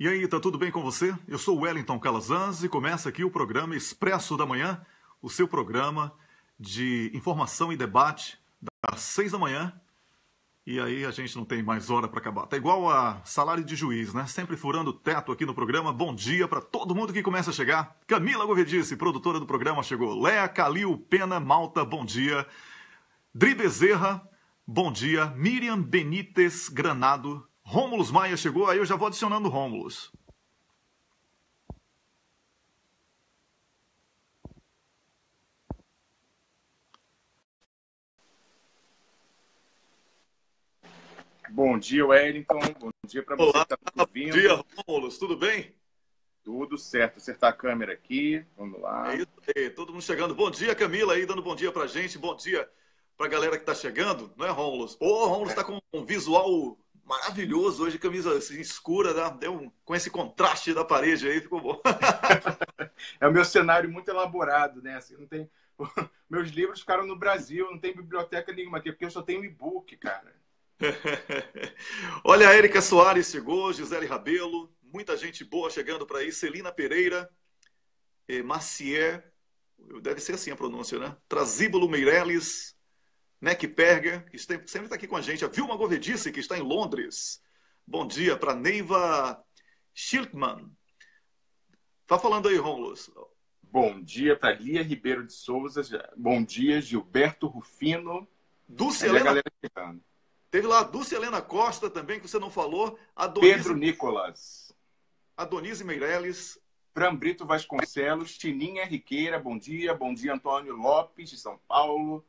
E aí, tá tudo bem com você? Eu sou o Wellington Calazans e começa aqui o programa Expresso da Manhã, o seu programa de informação e debate das 6 da manhã. E aí a gente não tem mais hora para acabar. Tá igual a salário de juiz, né? Sempre furando o teto aqui no programa. Bom dia para todo mundo que começa a chegar. Camila Govedice, produtora do programa, chegou. Léa Calil Pena Malta, bom dia. Dri Bezerra, bom dia. Miriam Benítez Granado. Rômulus Maia chegou, aí eu já vou adicionando Rômulus. Bom dia, Wellington. Bom dia para você que está ouvindo. Bom dia, Rômulus. Tudo bem? Tudo certo. Acertar a câmera aqui. Vamos lá. É isso aí, todo mundo chegando. Bom dia, Camila, aí dando bom dia pra gente. Bom dia pra galera que tá chegando. Não é, Rômulus? Ô, Rômulus tá com um visual maravilhoso hoje, camisa assim, escura, né? Com esse contraste da parede aí, ficou bom. É o meu cenário muito elaborado, né? Assim, não tem... Meus livros ficaram no Brasil, não tem biblioteca nenhuma aqui, porque eu só tenho e-book, cara. Olha, a Érica Soares chegou, Gisele Rabelo, muita gente boa chegando para aí, Celina Pereira, Macier, deve ser assim a pronúncia, né? Trasíbulo Meirelles, Neck Perger, que sempre está aqui com a gente, a Vilma Govedice, que está em Londres. Bom dia para Neiva Schiltmann. Tá falando aí, Rômulus. Bom dia para Lia Ribeiro de Souza, bom dia, Gilberto Rufino. Dulce Helena... Teve lá a Dulce Helena Costa também, que você não falou. Pedro Nicolas. Adonise Meirelles. Fran Brito Vasconcelos. Tininha Riqueira, bom dia. Bom dia, Antônio Lopes, de São Paulo.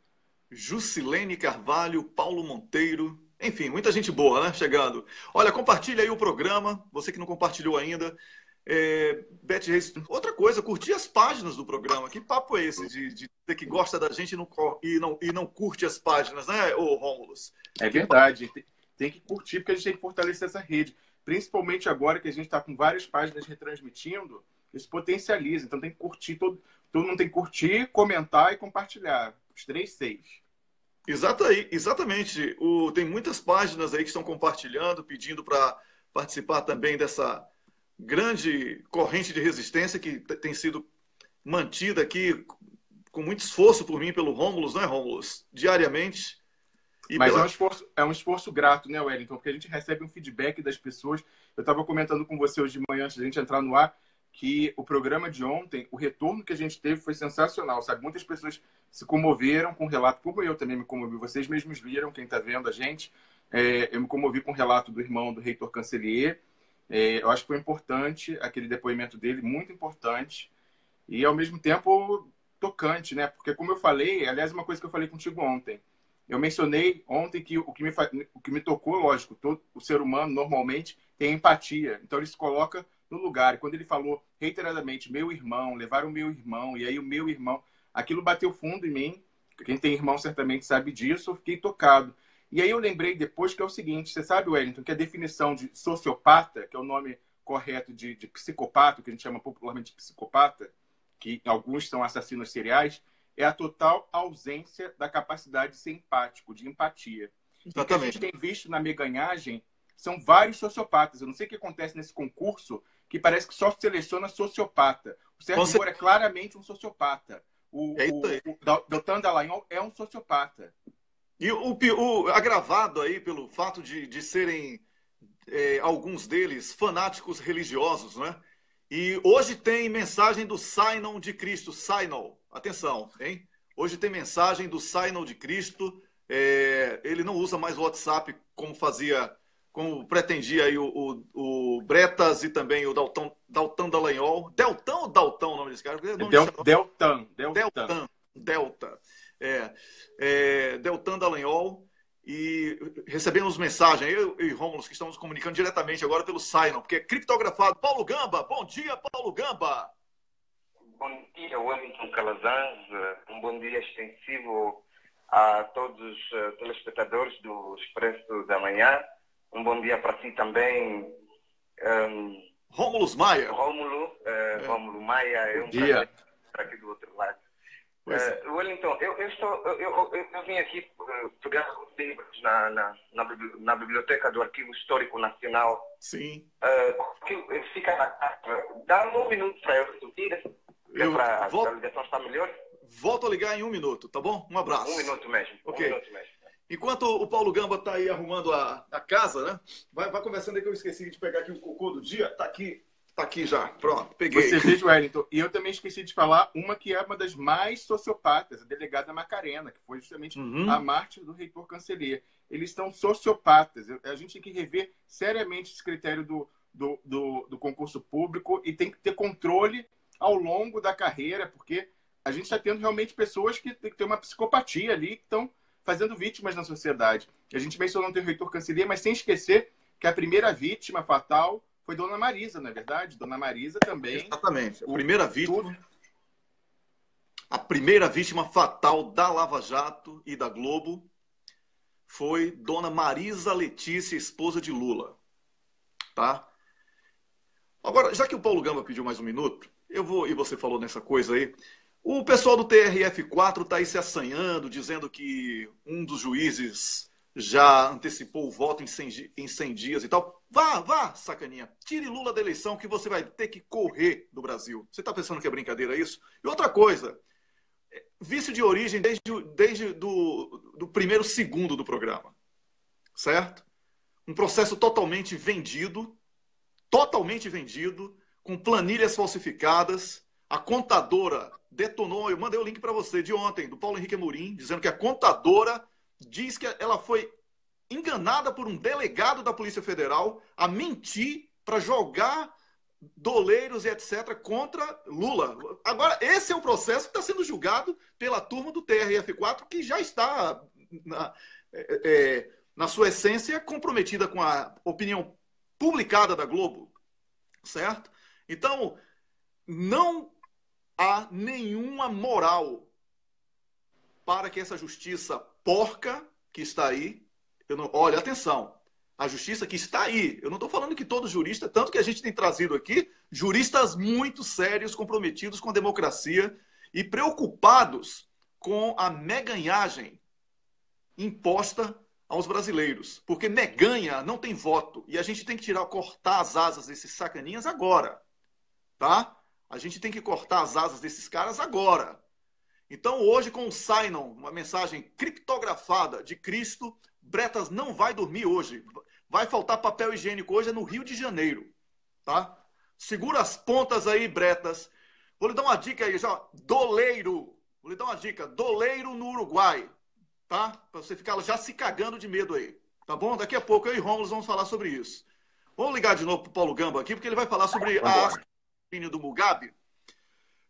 Jusilene Carvalho, Paulo Monteiro. Enfim, muita gente boa, né? Chegando. Olha, compartilha aí o programa. Você que não compartilhou ainda. Beth Reis, outra coisa, curtir as páginas do programa. Que papo é esse de dizer que gosta da gente e não curte as páginas, né, ô Rômulus? É verdade, tem que curtir, porque a gente tem que fortalecer essa rede. Principalmente agora que a gente está com várias páginas retransmitindo, isso potencializa. Então tem que curtir, todo mundo tem que curtir, comentar e compartilhar. Os 3 Cs. Exatamente. Tem muitas páginas aí que estão compartilhando, pedindo para participar também dessa grande corrente de resistência que tem sido mantida aqui com muito esforço por mim e pelo Rômulus, né, Rômulus? Diariamente. Mas é um esforço grato, né, Wellington? Porque a gente recebe um feedback das pessoas. Eu estava comentando com você hoje de manhã, antes da gente entrar no ar, que o programa de ontem, o retorno que a gente teve foi sensacional, sabe? Muitas pessoas se comoveram com o relato, como eu também me comovi. Vocês mesmos viram, quem está vendo a gente. Eu me comovi com o relato do irmão do reitor Cancelier. Eu acho que foi importante aquele depoimento dele, muito importante. E, ao mesmo tempo, tocante, né? Porque, como eu falei, aliás, uma coisa que eu falei contigo ontem, eu mencionei ontem que o que me tocou, lógico, o ser humano normalmente tem empatia. Então ele se coloca no lugar. E quando ele falou reiteradamente, meu irmão, levaram o meu irmão, e aí o meu irmão, aquilo bateu fundo em mim. Quem tem irmão certamente sabe disso, eu fiquei tocado. E aí eu lembrei depois que é o seguinte, você sabe, Wellington, que a definição de sociopata, que é o nome correto de psicopata, que a gente chama popularmente de psicopata, que alguns são assassinos seriais, é a total ausência da capacidade de ser empático, de empatia. E o que a gente tem visto na meganhagem são vários sociopatas. Eu não sei o que acontece nesse concurso, que parece que só seleciona sociopata. O Sérgio Moro é claramente um sociopata. O Deltan Dallagnol é um sociopata. E o agravado aí pelo fato de serem alguns deles fanáticos religiosos, né? E hoje tem mensagem do Sinal de Cristo. Sinal, atenção, hein? Hoje tem mensagem do Sinal de Cristo. Ele não usa mais o WhatsApp como pretendia aí o Bretas e também o Deltan Dallagnol. Deltan ou Daltão o nome desse cara? Deltan. Deltan Dallagnol. E recebemos mensagem, eu e Rômulus, que estamos comunicando diretamente agora pelo Sinal, porque é criptografado. Paulo Gamba, bom dia, Paulo Gamba. Bom dia, Wellington Calazans. Um bom dia extensivo a todos os telespectadores do Expresso da Manhã. Um bom dia para si também, Rômulus Maia. Rômulo Maia. É um prazer estar aqui do outro lado. Wellington, eu vim aqui pegar os livros na Biblioteca do Arquivo Histórico Nacional. Sim. Que fica na casa. Dá-me um minuto para eu subir. A ligação está melhor? Volto a ligar em 1 minuto, tá bom? Um abraço. 1 minuto mesmo. Ok. 1 minuto mesmo. Enquanto o Paulo Gamba está aí arrumando a casa, né? Vai conversando aí que eu esqueci de pegar aqui o cocô do dia. Tá aqui já. Pronto, peguei. Você veja, Wellington. E eu também esqueci de falar uma que é uma das mais sociopatas, a delegada Macarena, que foi justamente a mártir do reitor Canceler. Eles são sociopatas. A gente tem que rever seriamente esse critério do concurso público e tem que ter controle ao longo da carreira, porque a gente está tendo realmente pessoas que têm que ter uma psicopatia ali, que estão fazendo vítimas na sociedade. A gente mencionou o reitor Canceler, mas sem esquecer que a primeira vítima fatal foi Dona Marisa, não é verdade? Dona Marisa também. Exatamente. A primeira vítima fatal da Lava Jato e da Globo foi Dona Marisa Letícia, esposa de Lula. Tá? Agora, já que o Paulo Gamba pediu mais 1 minuto, eu vou, e você falou nessa coisa aí, o pessoal do TRF4 está aí se assanhando, dizendo que um dos juízes já antecipou o voto em 100 dias e tal. Vá, sacaninha. Tire Lula da eleição que você vai ter que correr do Brasil. Você está pensando que é brincadeira isso? E outra coisa, vício de origem desde do primeiro segundo do programa. Certo? Um processo totalmente vendido, com planilhas falsificadas. A contadora detonou, eu mandei o link para você de ontem, do Paulo Henrique Amorim, dizendo que a contadora diz que ela foi enganada por um delegado da Polícia Federal a mentir para jogar doleiros e etc. contra Lula. Agora, esse é o processo que está sendo julgado pela turma do TRF4, que já está, na sua essência, comprometida com a opinião publicada da Globo. Certo? Então, não há nenhuma moral para que essa justiça porca que está aí, olha, atenção, a justiça que está aí, eu não estou falando que todo jurista, tanto que a gente tem trazido aqui juristas muito sérios, comprometidos com a democracia e preocupados com a meganhagem imposta aos brasileiros, porque meganha não tem voto, e a gente tem que cortar as asas desses sacaninhas agora, tá? A gente tem que cortar as asas desses caras agora. Então, hoje, com o Signon, uma mensagem criptografada de Cristo, Bretas não vai dormir hoje. Vai faltar papel higiênico hoje, é no Rio de Janeiro. Tá? Segura as pontas aí, Bretas. Vou lhe dar uma dica aí, já. Doleiro. Vou lhe dar uma dica. Doleiro no Uruguai. Tá? Para você ficar já se cagando de medo aí. Tá bom? Daqui a pouco eu e Rômulo vamos falar sobre isso. Vamos ligar de novo para o Paulo Gamba aqui, porque ele vai falar sobre a do Mugabe,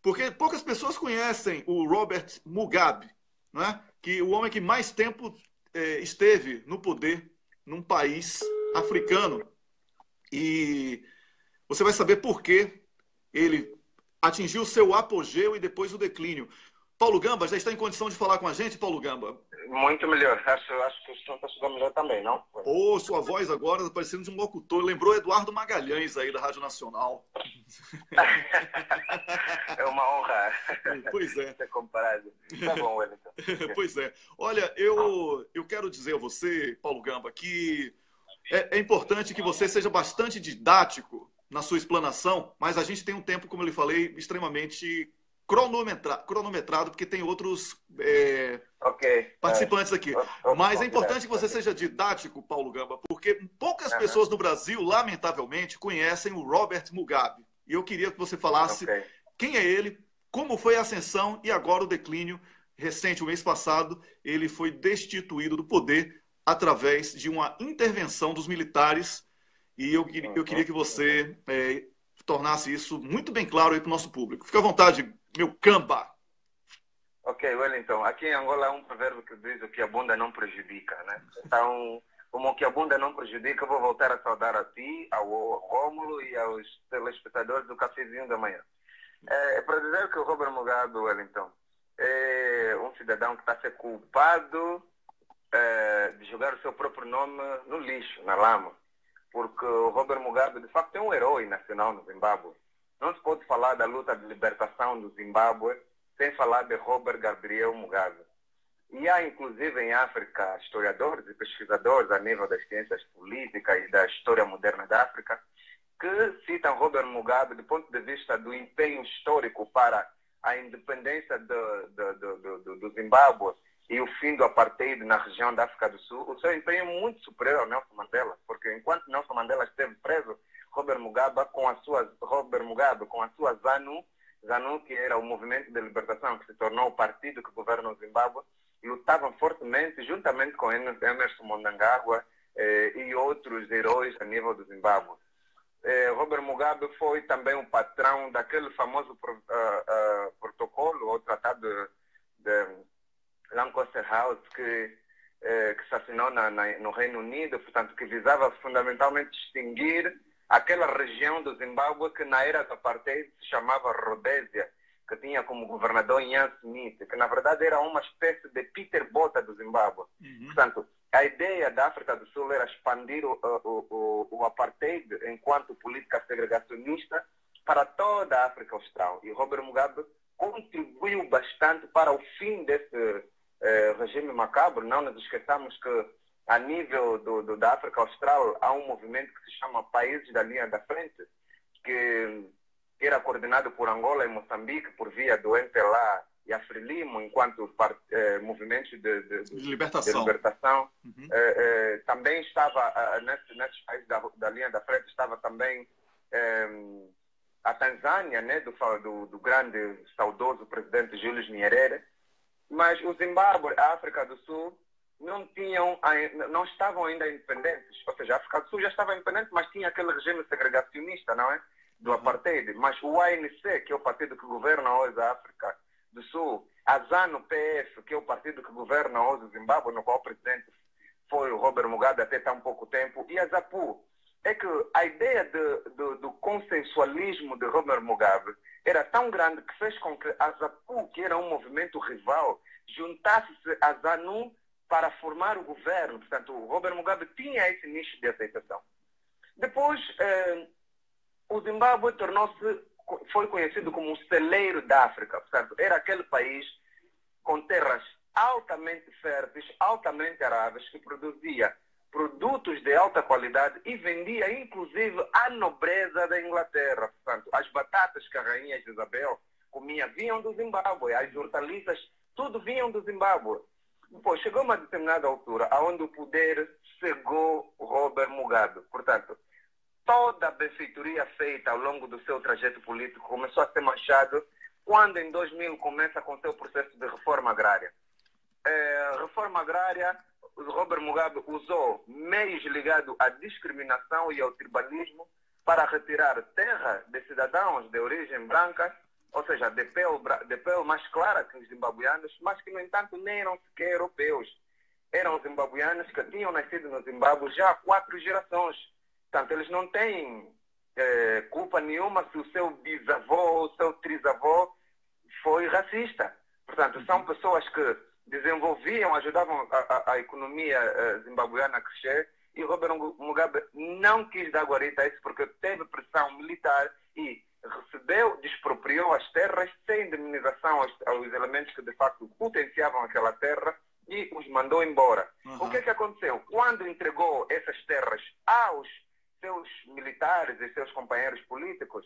porque poucas pessoas conhecem o Robert Mugabe, né? Que o homem que mais tempo esteve no poder num país africano. E você vai saber por que ele atingiu seu apogeu e depois o declínio. Paulo Gamba já está em condição de falar com a gente, Paulo Gamba? Muito melhor. Acho que o som está chegando melhor também, não? Ô, sua voz agora está parecendo de um locutor. Lembrou Eduardo Magalhães aí da Rádio Nacional. É uma honra. Pois é. Ser comparado. Tá bom, Wellington. Pois é. Olha, eu quero dizer a você, Paulo Gamba, que é importante que você seja bastante didático na sua explanação, mas a gente tem um tempo, como eu lhe falei, extremamente cronometrado, porque tem outros participantes aqui. Mas é importante que você seja didático, Paulo Gamba, porque poucas pessoas no Brasil, lamentavelmente, conhecem o Robert Mugabe. E eu queria que você falasse quem é ele, como foi a ascensão e agora o declínio recente, o mês passado, ele foi destituído do poder através de uma intervenção dos militares. E eu queria que você tornasse isso muito bem claro aí para o nosso público. Fica à vontade, meu camba. Ok, Wellington. Aqui em Angola há um provérbio que diz o que a bunda não prejudica, né? Então, como o que a bunda não prejudica, eu vou voltar a saudar a ti, ao Rômulo e aos telespectadores do Cafezinho da Manhã. Para dizer que o Robert Mugabe, Wellington, é um cidadão que está a ser culpado de jogar o seu próprio nome no lixo, na lama. Porque o Robert Mugabe, de facto, é um herói nacional no Zimbábue. Não se pode falar da luta de libertação do Zimbábue sem falar de Robert Gabriel Mugabe. E há, inclusive, em África, historiadores e pesquisadores a nível das ciências políticas e da história moderna da África que citam Robert Mugabe do ponto de vista do empenho histórico para a independência do Zimbábue e o fim do apartheid na região da África do Sul. O seu empenho é muito superior ao Nelson Mandela, porque enquanto Nelson Mandela esteve preso, Robert Mugabe com a sua ZANU, que era o Movimento de Libertação, que se tornou o partido que governa o Zimbábue, lutavam fortemente, juntamente com Emerson Mnangagwa e outros heróis a nível do Zimbábue. Robert Mugabe foi também o patrão daquele famoso protocolo, ou tratado de Lancaster House, que se assinou no Reino Unido, portanto, que visava fundamentalmente distinguir aquela região do Zimbábue que na era do apartheid se chamava Rodésia, que tinha como governador Ian Smith, que na verdade era uma espécie de Peter Botha do Zimbábue. Portanto, a ideia da África do Sul era expandir o apartheid enquanto política segregacionista para toda a África Austral. E Robert Mugabe contribuiu bastante para o fim desse regime macabro. Não nos esqueçamos que a nível da África Austral há um movimento que se chama Países da Linha da Frente, que era coordenado por Angola e Moçambique por via do MPLA e a Frelimo, enquanto movimentos de libertação. Também estava, nesses países da linha da frente, estava também a Tanzânia, né, do grande, saudoso presidente Julius Nyerere. Mas o Zimbábue, a África do Sul, não estavam ainda independentes. Ou seja, a África do Sul já estava independente, mas tinha aquele regime segregacionista, não é? Do apartheid. Mas o ANC, que é o partido que governa hoje a África do Sul, a ZANU-PF, que é o partido que governa hoje o Zimbábue, no qual o presidente foi o Robert Mugabe até tão pouco tempo, e a ZAPU, é que a ideia do consensualismo de Robert Mugabe era tão grande que fez com que a ZAPU, que era um movimento rival, juntasse-se a ZANU para formar o governo. Portanto, o Robert Mugabe tinha esse nicho de aceitação. Depois, o Zimbábue foi conhecido como o celeiro da África. Portanto, era aquele país com terras altamente férteis, altamente aráveis, que produzia produtos de alta qualidade e vendia, inclusive, à nobreza da Inglaterra. Portanto, as batatas que a rainha Isabel comia vinham do Zimbábue, as hortaliças, tudo vinham do Zimbábue. Depois, chegou uma determinada altura onde o poder cegou Robert Mugabe. Portanto, toda a benfeitoria feita ao longo do seu trajeto político começou a ser manchado quando, em 2000, começa com o seu processo de reforma agrária. Reforma agrária, Robert Mugabe usou meios ligados à discriminação e ao tribalismo para retirar terra de cidadãos de origem branca, ou seja, de pele mais clara que os zimbabuianos, mas que, no entanto, nem eram sequer europeus. Eram zimbabuianos que tinham nascido no Zimbábue já há 4 gerações. Portanto, eles não têm culpa nenhuma se o seu bisavô ou o seu trisavô foi racista. Portanto, são pessoas que desenvolviam, ajudavam a economia zimbabuiana a crescer, e Robert Mugabe não quis dar guarita a isso porque teve pressão militar e despropriou as terras sem indemnização aos elementos que de facto potenciavam aquela terra e os mandou embora. O que aconteceu? Quando entregou essas terras aos seus militares e seus companheiros políticos,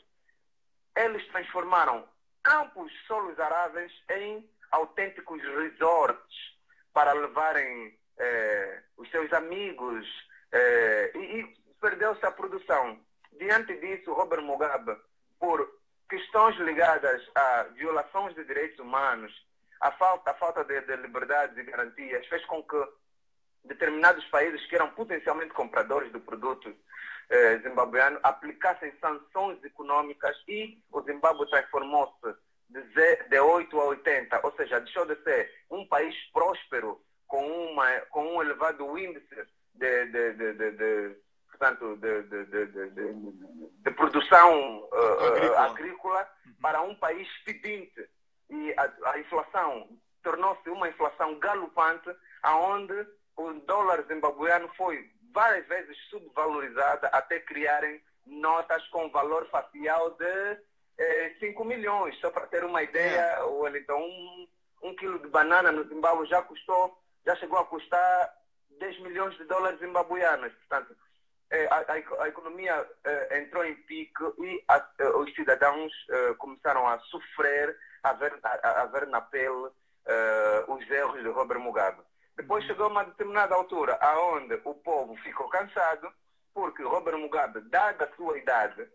eles transformaram campos solos aráveis em autênticos resorts para levarem os seus amigos e perdeu-se a produção. Diante disso, Robert Mugabe, por questões ligadas a violações de direitos humanos, a falta de liberdades e garantias, fez com que determinados países que eram potencialmente compradores do produto zimbabuiano aplicassem sanções econômicas e o Zimbábue transformou-se de 8 a 80, ou seja, deixou de ser um país próspero com um elevado índice de produção agrícola para um país pedinte. E a inflação tornou-se uma inflação galopante, onde o dólar zimbabuiano foi várias vezes subvalorizado até criarem notas com valor facial de 5 milhões. Só para ter uma ideia, Wellington, um quilo de banana no Zimbábue já chegou a custar 10 milhões de dólares zimbabuianos. Portanto, a economia entrou em pique e os cidadãos começaram a sofrer, a ver na pele os erros de Robert Mugabe. Depois chegou uma determinada altura onde o povo ficou cansado, porque Robert Mugabe, dada a sua idade,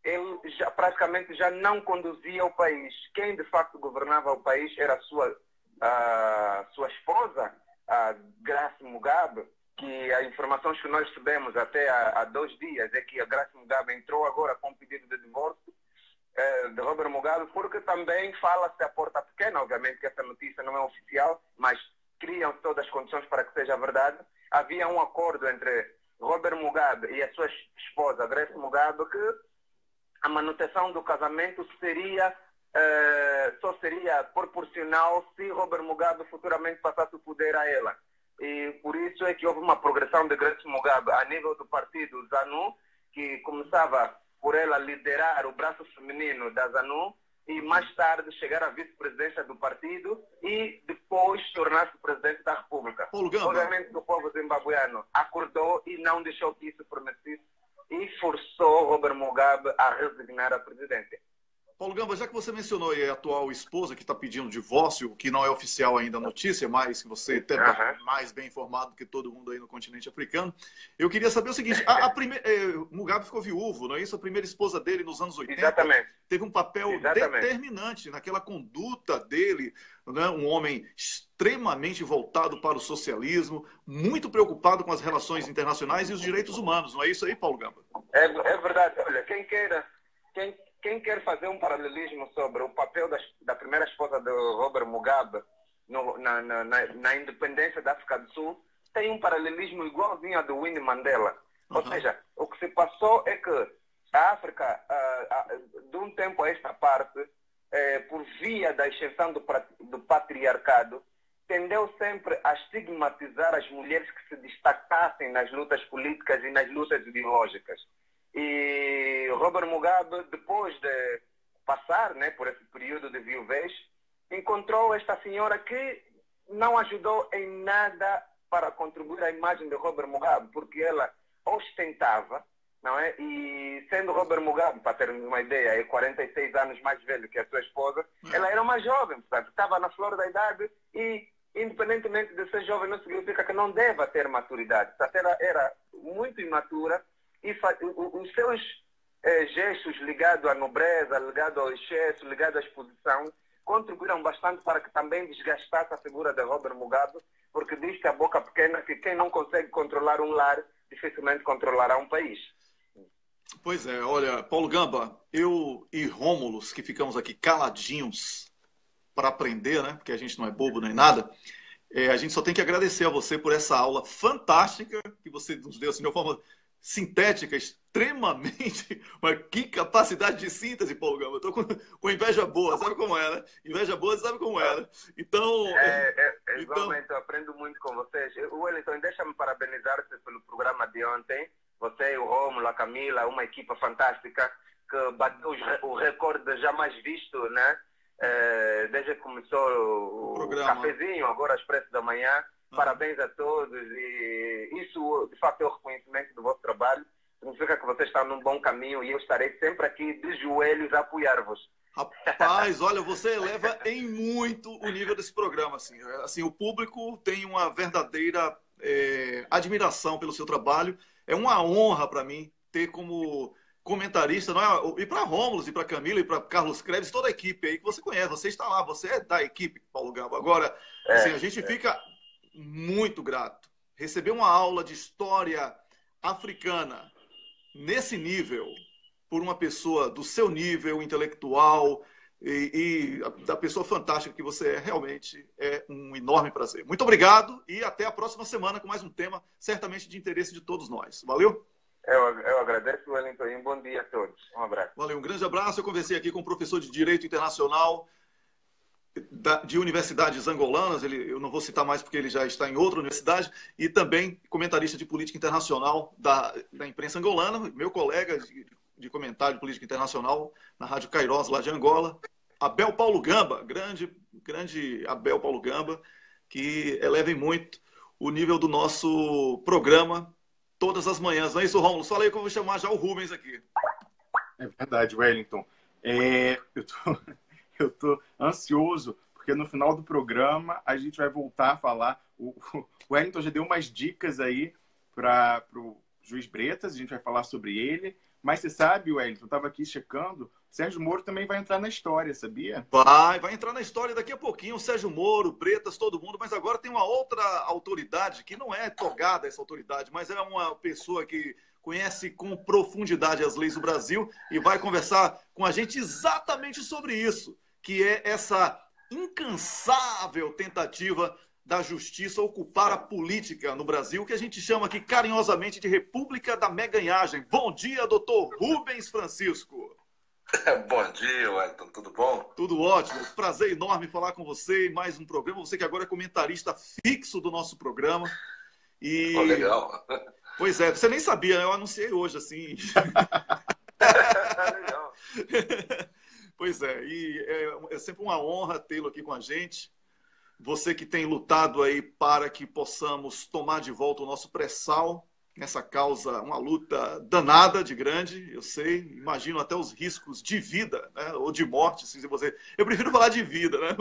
ele praticamente já não conduzia o país. Quem de facto governava o país era a sua esposa, a Grace Mugabe, que as informações que nós recebemos até há 2 dias é que a Grace Mugabe entrou agora com um pedido de divórcio de Robert Mugabe, porque também fala-se a porta pequena, obviamente que essa notícia não é oficial, mas criam todas as condições para que seja verdade. Havia um acordo entre Robert Mugabe e a sua esposa, Grace Mugabe, que a manutenção do casamento só seria proporcional se Robert Mugabe futuramente passasse o poder a ela. E por isso é que houve uma progressão de Grace Mugabe a nível do partido ZANU, que começava por ela liderar o braço feminino da ZANU e mais tarde chegar à vice-presidência do partido e depois tornar-se presidente da República. Obviamente o povo zimbabuiano acordou e não deixou que isso permitisse e forçou Robert Mugabe a resignar a presidência. Paulo Gamba, já que você mencionou aí a atual esposa que está pedindo divórcio, que não é oficial ainda a notícia, mas que você está mais bem informado que todo mundo aí no continente africano, eu queria saber o seguinte, Mugabe ficou viúvo, não é isso? A primeira esposa dele nos anos 80 Exatamente. Teve um papel determinante naquela conduta dele, né? Um homem extremamente voltado para o socialismo, muito preocupado com as relações internacionais e os direitos humanos, não é isso aí, Paulo Gamba? É verdade. Olha, quem quer fazer um paralelismo sobre o papel da primeira esposa de Robert Mugabe na independência da África do Sul, tem um paralelismo igualzinho ao do Winnie Mandela. Ou seja, o que se passou é que a África, de um tempo a esta parte, por via da extensão do patriarcado, tendeu sempre a estigmatizar as mulheres que se destacassem nas lutas políticas e nas lutas ideológicas. E Robert Mugabe, depois de passar, né, por esse período de viuvez, encontrou esta senhora que não ajudou em nada para contribuir à imagem de Robert Mugabe, porque ela ostentava, não é? E sendo Robert Mugabe, para termos uma ideia, é 46 anos mais velho que a sua esposa, ela era uma jovem, portanto, estava na flor da idade e, independentemente de ser jovem, não significa que não deva ter maturidade. Portanto, ela era muito imatura e os seus gestos ligados à nobreza, ligados ao excesso, ligados à exposição, contribuíram bastante para que também desgastasse a figura de Robert Mugabe, porque diz que a boca pequena, que quem não consegue controlar um lar, dificilmente controlará um país. Pois é, olha, Paulo Gamba, eu e Rômulus, que ficamos aqui caladinhos para aprender, né? Porque a gente não é bobo nem nada, a gente só tem que agradecer a você por essa aula fantástica que você nos deu, assim, de uma forma sintética, extremamente... Mas que capacidade de síntese, Paulo Gamba. Eu estou com inveja boa, sabe como é, né? Inveja boa, sabe como é, né? Então... Igualmente, eu aprendo muito com vocês. Wellington, deixa-me parabenizar-te pelo programa de ontem. Você, o Rômulo, a Camila, uma equipa fantástica que bateu o recorde jamais visto, né? Desde que começou o cafezinho, agora às pressas da manhã. Parabéns a todos e isso, de fato, é o reconhecimento do vosso trabalho. Significa que vocês estão num bom caminho e eu estarei sempre aqui de joelhos a apoiar-vos. Rapaz, olha, você eleva em muito o nível desse programa. Assim, o público tem uma verdadeira admiração pelo seu trabalho. É uma honra para mim ter como comentarista, não é? E para Rômulo, e para Camila, e para Carlos Krebs, toda a equipe aí que você conhece. Você está lá, você é da equipe, Paulo Gamba. Agora, assim, a gente fica muito grato. Receber uma aula de história africana nesse nível, por uma pessoa do seu nível intelectual e da pessoa fantástica que você é, realmente é um enorme prazer. Muito obrigado e até a próxima semana com mais um tema certamente de interesse de todos nós. Valeu? Eu agradeço, Wellington, e um bom dia a todos. Um abraço. Valeu, um grande abraço. Eu conversei aqui com o professor de Direito Internacional de universidades angolanas, eu não vou citar mais porque ele já está em outra universidade, e também comentarista de política internacional da imprensa angolana, meu colega de comentário de política internacional na Rádio Kairos, lá de Angola. Abel Paulo Gamba, grande Abel Paulo Gamba, que eleva muito o nível do nosso programa todas as manhãs. Não é isso, Rômulo? Fala aí que eu vou chamar já o Rubens aqui. É verdade, Wellington. Eu tô ansioso, porque no final do programa a gente vai voltar a falar. O Wellington já deu umas dicas aí para o Juiz Bretas, a gente vai falar sobre ele. Mas você sabe, Wellington, eu estava aqui checando, Sérgio Moro também vai entrar na história, sabia? Vai entrar na história daqui a pouquinho, o Sérgio Moro, Bretas, todo mundo, mas agora tem uma outra autoridade, que não é togada essa autoridade, mas é uma pessoa que conhece com profundidade as leis do Brasil e vai conversar com a gente exatamente sobre isso, que é essa incansável tentativa da justiça ocupar a política no Brasil, que a gente chama aqui carinhosamente de República da Meganhagem. Bom dia, doutor Rubens Francisco. Bom dia, Wellington. Tudo bom? Tudo ótimo. Prazer enorme falar com você em mais um programa. Você que agora é comentarista fixo do nosso programa. E... Oh, legal. Pois é, você nem sabia, eu anunciei hoje, assim. Legal. Pois é, e é sempre uma honra tê-lo aqui com a gente. Você que tem lutado aí para que possamos tomar de volta o nosso pré-sal, nessa causa, uma luta danada de grande, eu sei, imagino até os riscos de vida, né? Ou de morte, se você... Eu prefiro falar de vida, né?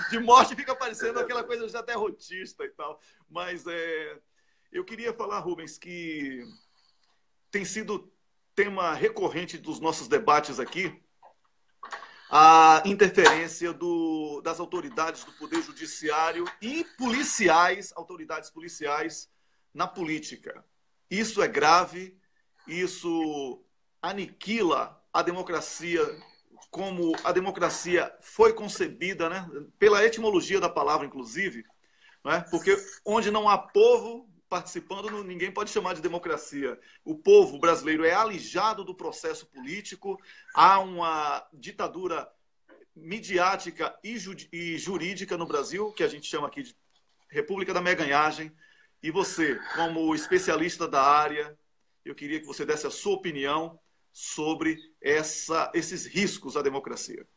De morte fica parecendo aquela coisa já derrotista e tal. Mas eu queria falar, Rubens, que tem sido tema recorrente dos nossos debates aqui, a interferência das autoridades do Poder Judiciário e policiais, autoridades policiais, na política. Isso é grave, isso aniquila a democracia como a democracia foi concebida, né? Pela etimologia da palavra, inclusive, né? Porque onde não há povo participando, ninguém pode chamar de democracia. O povo brasileiro é alijado do processo político, há uma ditadura midiática e jurídica no Brasil, que a gente chama aqui de República da Meganhagem. E você, como especialista da área, eu queria que você desse a sua opinião sobre esses riscos à democracia.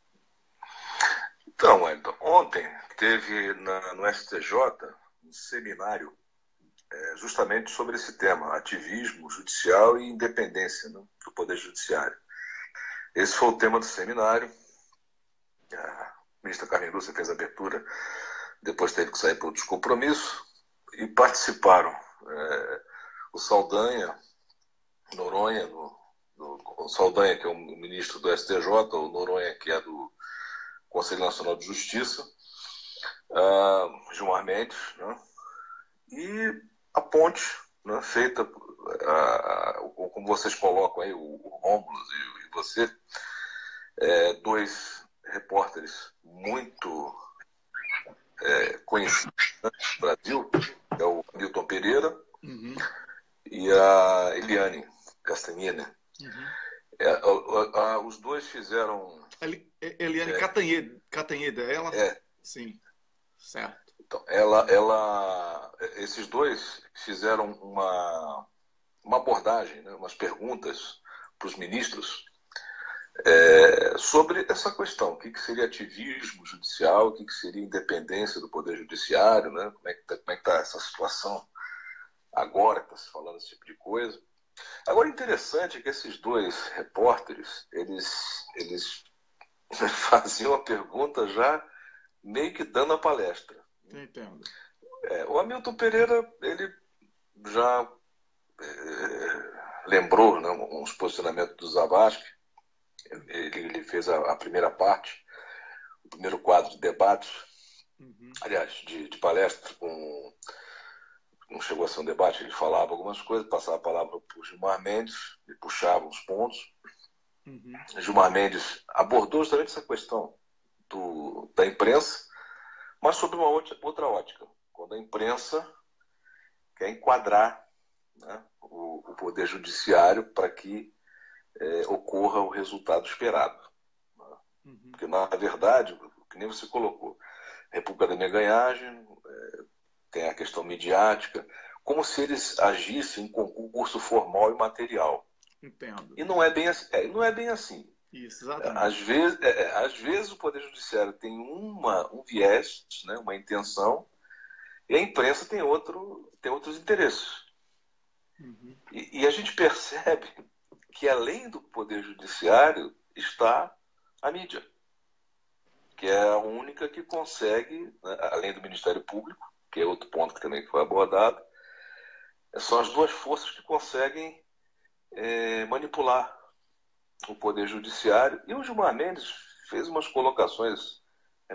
Então, Wellington, ontem teve no STJ um seminário justamente sobre esse tema, ativismo judicial e independência, né, do Poder Judiciário. Esse foi o tema do seminário. A ministra Carmen Lúcia fez a abertura, depois teve que sair por outros compromissos, e participaram o Saldanha, Noronha, o Saldanha, que é o ministro do STJ, o Noronha, que é do Conselho Nacional de Justiça, Gilmar Mendes, né, e a ponte, né, feita, como vocês colocam aí, o Rômulo e você, dois repórteres muito conhecidos, né, no Brasil, é o Milton Pereira e a Eliane Castanheda. Os dois fizeram... Eliane Catanheda, ela? Sim, certo. Então, esses dois fizeram uma abordagem, né, umas perguntas para os ministros sobre essa questão, o que seria ativismo judicial, o que seria independência do Poder Judiciário, né, como é que está essa situação agora que está se falando esse tipo de coisa. Agora, interessante é que esses dois repórteres, eles faziam a pergunta já meio que dando a palestra. Entendo. O Hamilton Pereira, ele já lembrou, né, uns posicionamentos do Zavascki. Ele fez a primeira parte, o primeiro quadro de debates, aliás, de palestra, não chegou a ser um debate, ele falava algumas coisas, passava a palavra para o Gilmar Mendes, e puxava os pontos. Gilmar Mendes abordou justamente essa questão da imprensa, mas sob uma outra ótica, quando a imprensa quer enquadrar, né, o Poder Judiciário para que ocorra o resultado esperado. Né? Porque, na verdade, que nem você colocou, República da Meganhagem, tem a questão midiática, como se eles agissem com concurso formal e material. Entendo. E não é bem assim. Não é bem assim. Isso, exatamente. Às vezes o Poder Judiciário tem um viés, né, uma intenção, e a imprensa tem outros interesses. Uhum. E a gente percebe que além do Poder Judiciário está a mídia, que é a única que consegue, né, além do Ministério Público, que é outro ponto que também foi abordado, são as duas forças que conseguem manipular o Poder Judiciário. E o Gilmar Mendes fez umas colocações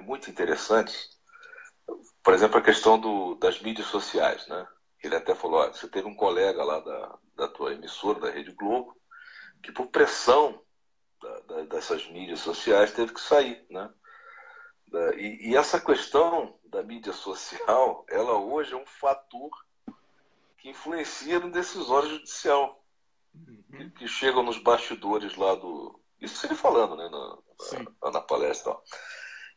muito interessantes. Por exemplo, a questão das mídias sociais, né? Ele até falou, olha, você teve um colega lá da tua emissora, da Rede Globo, que por pressão dessas mídias sociais teve que sair, né? E essa questão da mídia social, ela hoje é um fator que influencia no decisório judicial, que chegam nos bastidores lá do... Isso ele falando, né, na palestra, ó,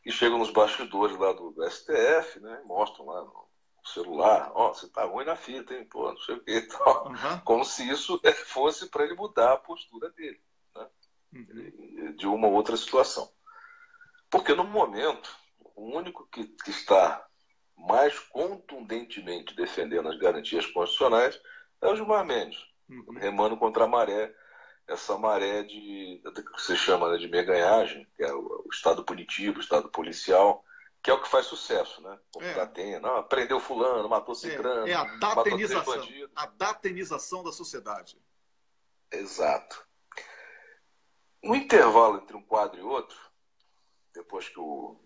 que chegam nos bastidores lá do STF, né, mostram lá no celular, ó, você tá ruim na fita, hein, pô, não sei o que e tal. Como se isso fosse para ele mudar a postura dele, né, de uma ou outra situação. Porque no momento, o único que está mais contundentemente defendendo as garantias constitucionais é o Gilmar Mendes, remando contra a maré, essa maré que se chama, né, de meganhagem, que é o Estado punitivo, o Estado policial, que é o que faz sucesso, né? Como Datena, não, prendeu fulano, matou cicrano, matou três bandidos. A datenização da sociedade. Exato. No intervalo entre um quadro e outro, depois que o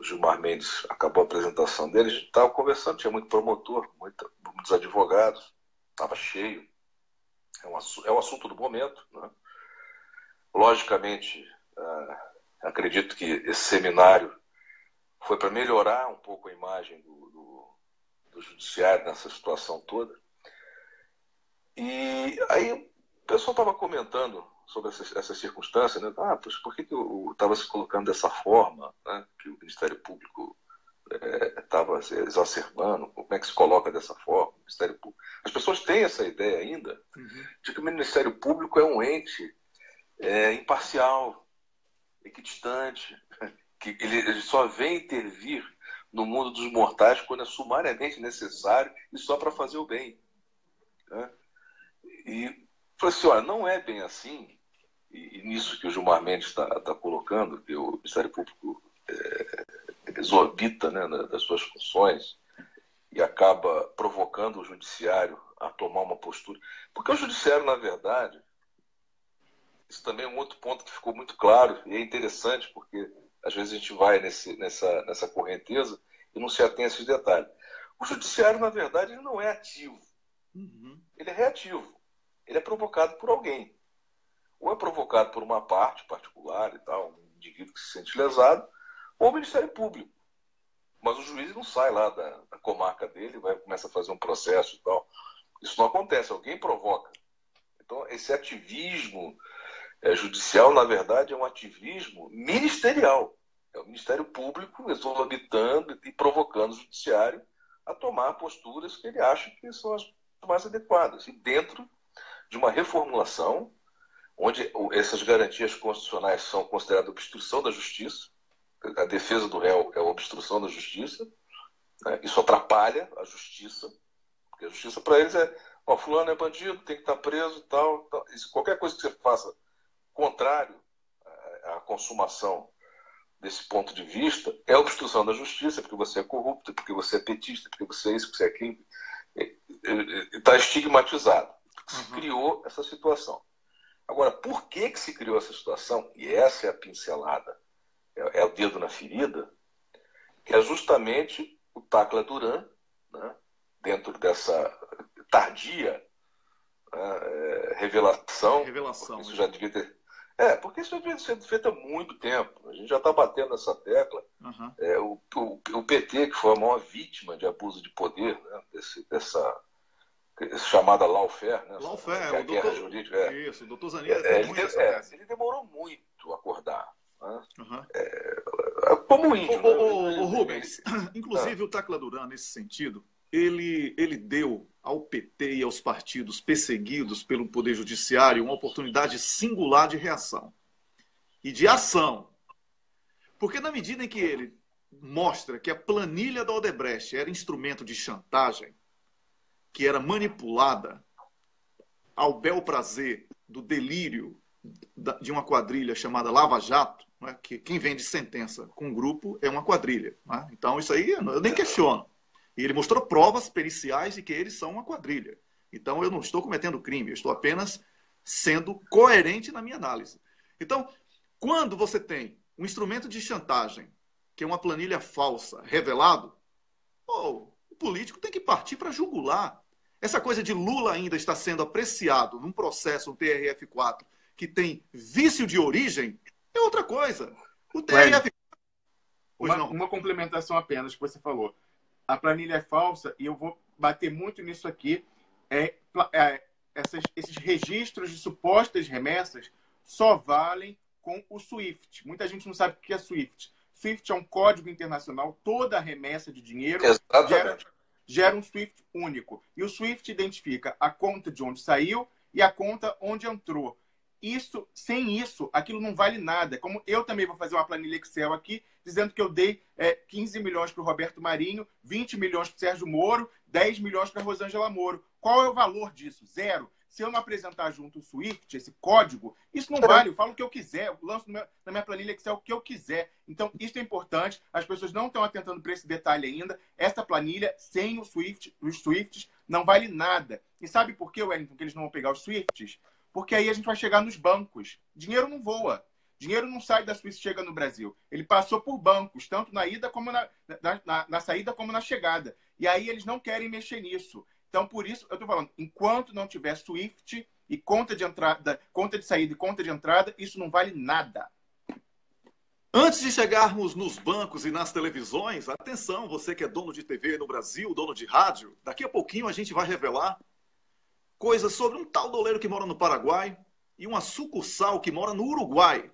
Gilmar Mendes acabou a apresentação dele, a gente estava conversando, tinha muito promotor, muitos advogados, estava cheio. É o assunto do momento, né? Logicamente, acredito que esse seminário foi para melhorar um pouco a imagem do judiciário nessa situação toda. E aí o pessoal estava comentando sobre essa circunstância, né? Por que eu estava se colocando dessa forma, né? Que o Ministério Público estava se exacerbando, como é que se coloca dessa forma? O Ministério Público. As pessoas têm essa ideia ainda de que o Ministério Público é um ente imparcial, equidistante, que ele só vem intervir no mundo dos mortais quando é sumariamente necessário e só para fazer o bem, né? E falei assim, olha, não é bem assim, e nisso que o Gilmar Mendes está colocando, que o Ministério Público exorbita, né, das suas funções e acaba provocando o judiciário a tomar uma postura. Porque o judiciário, na verdade, isso também é um outro ponto que ficou muito claro e é interessante, porque às vezes a gente vai nessa correnteza e não se atém a esses detalhes. O judiciário, na verdade, ele não é ativo. Ele é reativo. Ele é provocado por alguém. Ou é provocado por uma parte particular e tal, um indivíduo que se sente lesado, ou o Ministério Público. Mas o juiz não sai lá da comarca dele, começa a fazer um processo e tal. Isso não acontece, alguém provoca. Então, esse ativismo judicial, na verdade, é um ativismo ministerial. É o Ministério Público exorbitando e provocando o judiciário a tomar posturas que ele acha que são as mais adequadas. E dentro de uma reformulação onde essas garantias constitucionais são consideradas obstrução da justiça, a defesa do réu é a obstrução da justiça, né? Isso atrapalha a justiça, porque a justiça para eles fulano é bandido, tem que estar preso e tal. Qualquer coisa que você faça contrário à consumação desse ponto de vista é obstrução da justiça, porque você é corrupto, porque você é petista, porque você é isso, porque você é aquilo. Está estigmatizado. Se criou essa situação. Agora, por que se criou essa situação? E essa é a pincelada, é o dedo na ferida, que é justamente o Tacla Duran, né, dentro dessa tardia revelação. Isso já devia ter... porque isso já devia ser feito há muito tempo. A gente já está batendo nessa tecla. O PT, que foi a maior vítima de abuso de poder, né, dessa chamada lawfare, né? Lawfare, a guerra jurídica. Isso, o doutor Zanini ele demorou muito a acordar. Né? Como índio. Rubens, inclusive o Tacla Duran, nesse sentido, ele deu ao PT e aos partidos perseguidos pelo Poder Judiciário uma oportunidade singular de reação e de ação. Porque na medida em que ele mostra que a planilha da Odebrecht era instrumento de chantagem, que era manipulada ao bel prazer do delírio de uma quadrilha chamada Lava Jato, né, que quem vende sentença com um grupo é uma quadrilha. Né? Então isso aí eu nem questiono. E ele mostrou provas periciais de que eles são uma quadrilha. Então eu não estou cometendo crime, eu estou apenas sendo coerente na minha análise. Então, quando você tem um instrumento de chantagem, que é uma planilha falsa, revelado, o político tem que partir para jugular. Essa coisa de Lula ainda está sendo apreciado num processo, um TRF4, que tem vício de origem, é outra coisa. O TRF4... Uma complementação apenas que você falou. A planilha é falsa, e eu vou bater muito nisso aqui, esses registros de supostas remessas só valem com o SWIFT. Muita gente não sabe o que é SWIFT. SWIFT é um código internacional, toda remessa de dinheiro gera um SWIFT único. E o SWIFT identifica a conta de onde saiu e a conta onde entrou. Sem isso, aquilo não vale nada. Como eu também vou fazer uma planilha Excel aqui, dizendo que eu dei 15 milhões para o Roberto Marinho, 20 milhões para o Sérgio Moro, 10 milhões para a Rosângela Moro. Qual é o valor disso? Zero. Se eu não apresentar junto o SWIFT, esse código, isso não vale. Eu falo o que eu quiser, eu lanço na minha planilha Excel o que eu quiser. Então, isso é importante. As pessoas não estão atentando para esse detalhe ainda. Essa planilha, sem os SWIFTs, não vale nada. E sabe por que, Wellington, que eles não vão pegar os SWIFTs? Porque aí a gente vai chegar nos bancos. Dinheiro não voa. Dinheiro não sai da Suíça e chega no Brasil. Ele passou por bancos, tanto na ida como na saída como na chegada. E aí eles não querem mexer nisso. Então, por isso, eu estou falando, enquanto não tiver SWIFT e conta de entrada, conta de saída e conta de entrada, isso não vale nada. Antes de chegarmos nos bancos e nas televisões, atenção, você que é dono de TV no Brasil, dono de rádio, daqui a pouquinho a gente vai revelar coisas sobre um tal doleiro que mora no Paraguai e uma sucursal que mora no Uruguai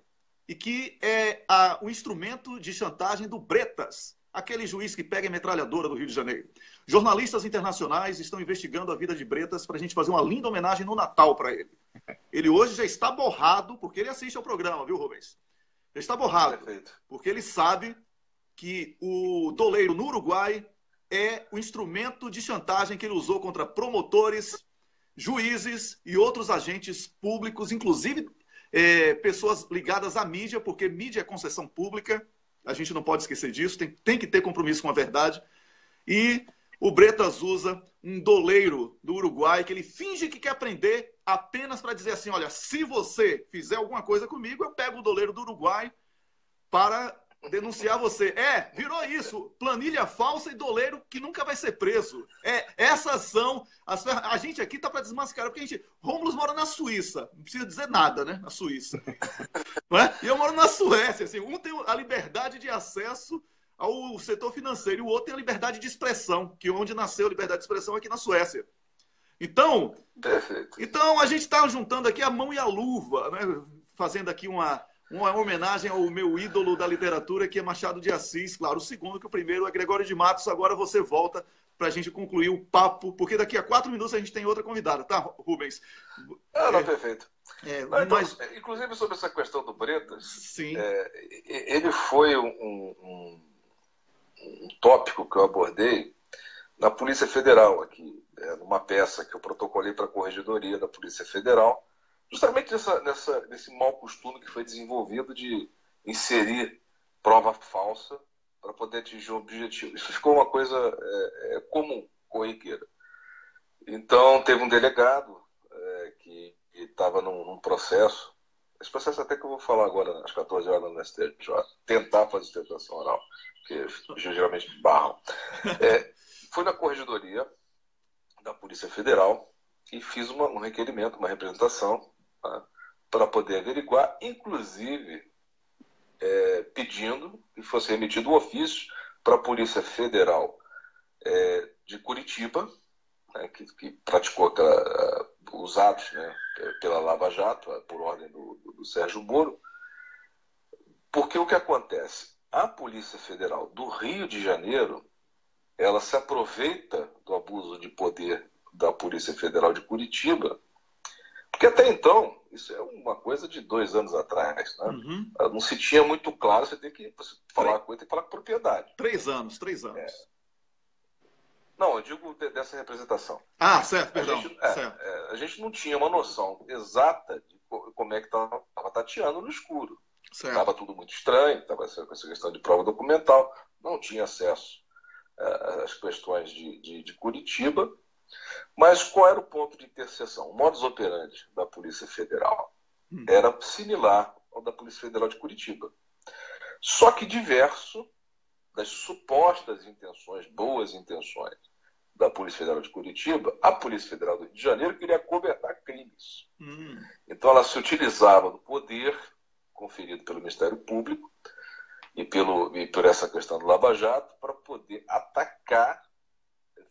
e que é o instrumento de chantagem do Bretas, aquele juiz que pega a metralhadora do Rio de Janeiro. Jornalistas internacionais estão investigando a vida de Bretas para a gente fazer uma linda homenagem no Natal para ele. Ele hoje já está borrado, porque ele assiste ao programa, viu, Rubens? Ele está borrado, porque ele sabe que o doleiro no Uruguai é o instrumento de chantagem que ele usou contra promotores, juízes e outros agentes públicos, inclusive pessoas ligadas à mídia, porque mídia é concessão pública, a gente não pode esquecer disso, tem que ter compromisso com a verdade. E o Bretas usa um doleiro do Uruguai que ele finge que quer prender apenas para dizer assim, olha, se você fizer alguma coisa comigo, eu pego o doleiro do Uruguai para denunciar você. Virou isso. Planilha falsa e doleiro que nunca vai ser preso. Essas são... A gente aqui tá para desmascarar, porque Rômulo mora na Suíça. Não precisa dizer nada, né? Na Suíça. Não é? E eu moro na Suécia. Assim, um tem a liberdade de acesso ao setor financeiro e o outro tem a liberdade de expressão, que onde nasceu a liberdade de expressão é aqui na Suécia. Então a gente está juntando aqui a mão e a luva, né? Fazendo aqui uma homenagem ao meu ídolo da literatura, que é Machado de Assis, claro, o segundo, que o primeiro é Gregório de Matos. Agora você volta para a gente concluir o papo, porque daqui a 4 minutos a gente tem outra convidada, tá, Rubens? Perfeito. Inclusive, sobre essa questão do Bretas, sim. Ele foi um tópico que eu abordei na Polícia Federal, aqui, numa peça que eu protocolei para a Corregedoria da Polícia Federal, justamente nesse mau costume que foi desenvolvido de inserir prova falsa para poder atingir um objetivo. Isso ficou uma coisa comum, corriqueira. Então, teve um delegado que estava num processo, esse processo até que eu vou falar agora às 14 horas no STJ, tentar fazer sustentação oral, porque geralmente barram. Fui na Corregedoria da Polícia Federal e fiz um requerimento, uma representação, para poder averiguar, inclusive pedindo que fosse remetido um ofício para a Polícia Federal de Curitiba, né, que praticou os atos, né, pela Lava Jato, por ordem do Sérgio Moro, porque o que acontece? A Polícia Federal do Rio de Janeiro, ela se aproveita do abuso de poder da Polícia Federal de Curitiba, porque até então, isso é uma coisa de 2 anos atrás, né? Uhum. Não se tinha muito claro, você tem que falar a coisa, tem que falar com propriedade. 3 anos. Não, eu digo dessa representação. Ah, certo, perdão. Certo. A gente não tinha uma noção exata de como é que estava tateando no escuro. Estava tudo muito estranho, estava com essa questão de prova documental, não tinha acesso às questões de Curitiba. Mas qual era o ponto de interseção? O modus operandi da Polícia Federal era similar ao da Polícia Federal de Curitiba. Só que diverso das supostas intenções, boas intenções da Polícia Federal de Curitiba, a Polícia Federal do Rio de Janeiro queria cobertar crimes. Então ela se utilizava do poder conferido pelo Ministério Público e por essa questão do Lava Jato para poder atacar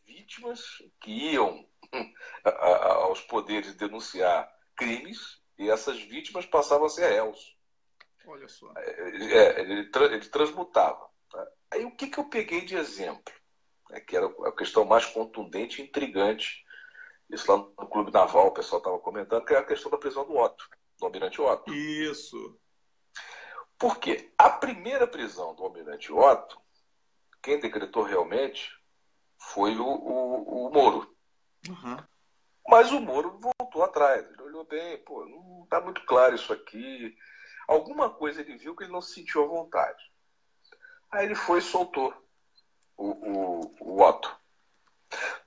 vítimas que iam aos poderes denunciar crimes e essas vítimas passavam a ser réus. Olha só. Ele transmutava. Tá? Aí o que eu peguei de exemplo? Que era a questão mais contundente e intrigante. Isso lá no Clube Naval, o pessoal estava comentando, que era a questão da prisão do Otto, do Almirante Otto. Isso. Porque a primeira prisão do Almirante Otto, quem decretou realmente foi o Moro. Uhum. Mas o Moro voltou atrás. Ele olhou bem, não está muito claro isso aqui. Alguma coisa ele viu que ele não se sentiu à vontade. Aí ele foi e soltou o Otto.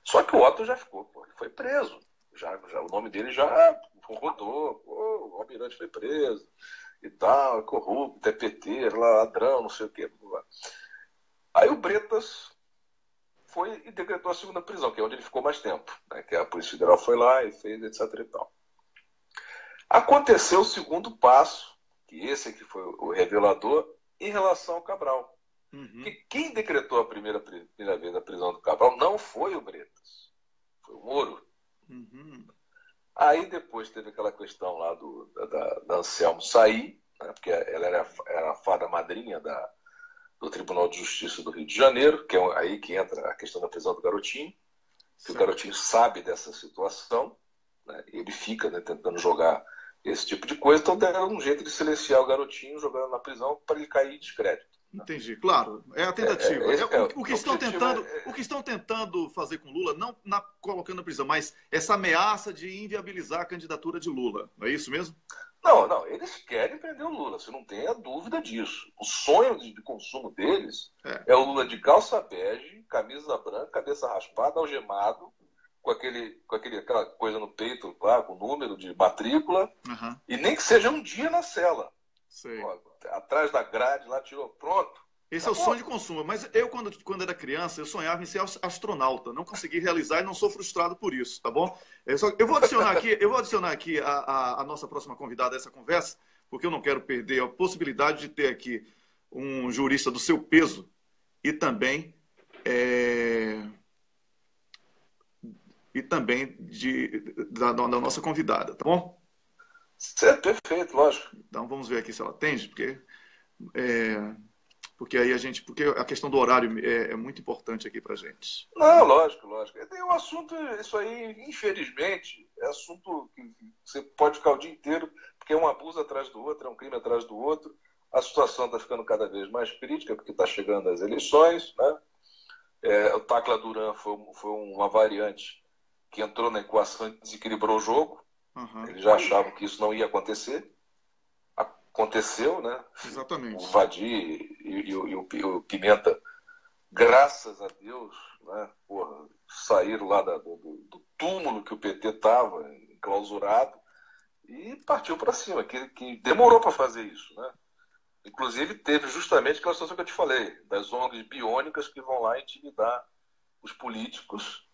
Só que o Otto já ficou, ele foi preso. Já, o nome dele já rodou. O Almirante foi preso e tal, é corrupto, é PT, ladrão, não sei o quê. Aí o Bretas foi e decretou a segunda prisão, que é onde ele ficou mais tempo, né? Que a Polícia Federal foi lá e fez, etc. e tal. Aconteceu o segundo passo, que esse aqui foi o revelador, em relação ao Cabral. Que quem decretou a primeira vez a prisão do Cabral não foi o Bretas, foi o Moro. Aí depois teve aquela questão lá da Anselmo sair, né? Porque ela era a fada madrinha do Tribunal de Justiça do Rio de Janeiro, que é aí que entra a questão da prisão do garotinho, que o garotinho sabe dessa situação, né? E ele fica, né, tentando jogar esse tipo de coisa, então deram um jeito de silenciar o garotinho, jogando na prisão para ele cair em descrédito. Entendi, claro, é a tentativa. O que estão tentando fazer com Lula, não colocando na prisão, mas essa ameaça de inviabilizar a candidatura de Lula, não é isso mesmo? Não, eles querem prender o Lula, você não tem a dúvida disso. O sonho de consumo deles é o Lula de calça bege, camisa branca, cabeça raspada, algemado, com aquela coisa no peito, lá, com o número de matrícula, e nem que seja um dia na cela. Sei. Atrás da grade, lá tirou, pronto. Esse é o sonho de consumo. Mas eu, quando era criança, eu sonhava em ser astronauta. Não consegui realizar e não sou frustrado por isso, tá bom? Eu vou adicionar aqui a nossa próxima convidada a essa conversa, porque eu não quero perder a possibilidade de ter aqui um jurista do seu peso e também da nossa convidada, tá bom? Certo, perfeito, lógico. Então vamos ver aqui se ela atende, porque a questão do horário é muito importante aqui pra gente. Não, lógico. Tem um assunto, isso aí, infelizmente, é assunto que você pode ficar o dia inteiro, porque é um abuso atrás do outro, é um crime atrás do outro. A situação está ficando cada vez mais crítica, porque está chegando as eleições, né? O Tacla Duran foi uma variante que entrou na equação e desequilibrou o jogo. Eles já achavam que isso não ia acontecer. Aconteceu, né? Exatamente. O Vadir e o Pimenta, graças a Deus, né? Saíram lá do túmulo que o PT estava enclausurado e partiu para cima, que demorou para fazer isso, né? Inclusive teve justamente aquela situação que eu te falei, das ONGs biônicas que vão lá intimidar os políticos,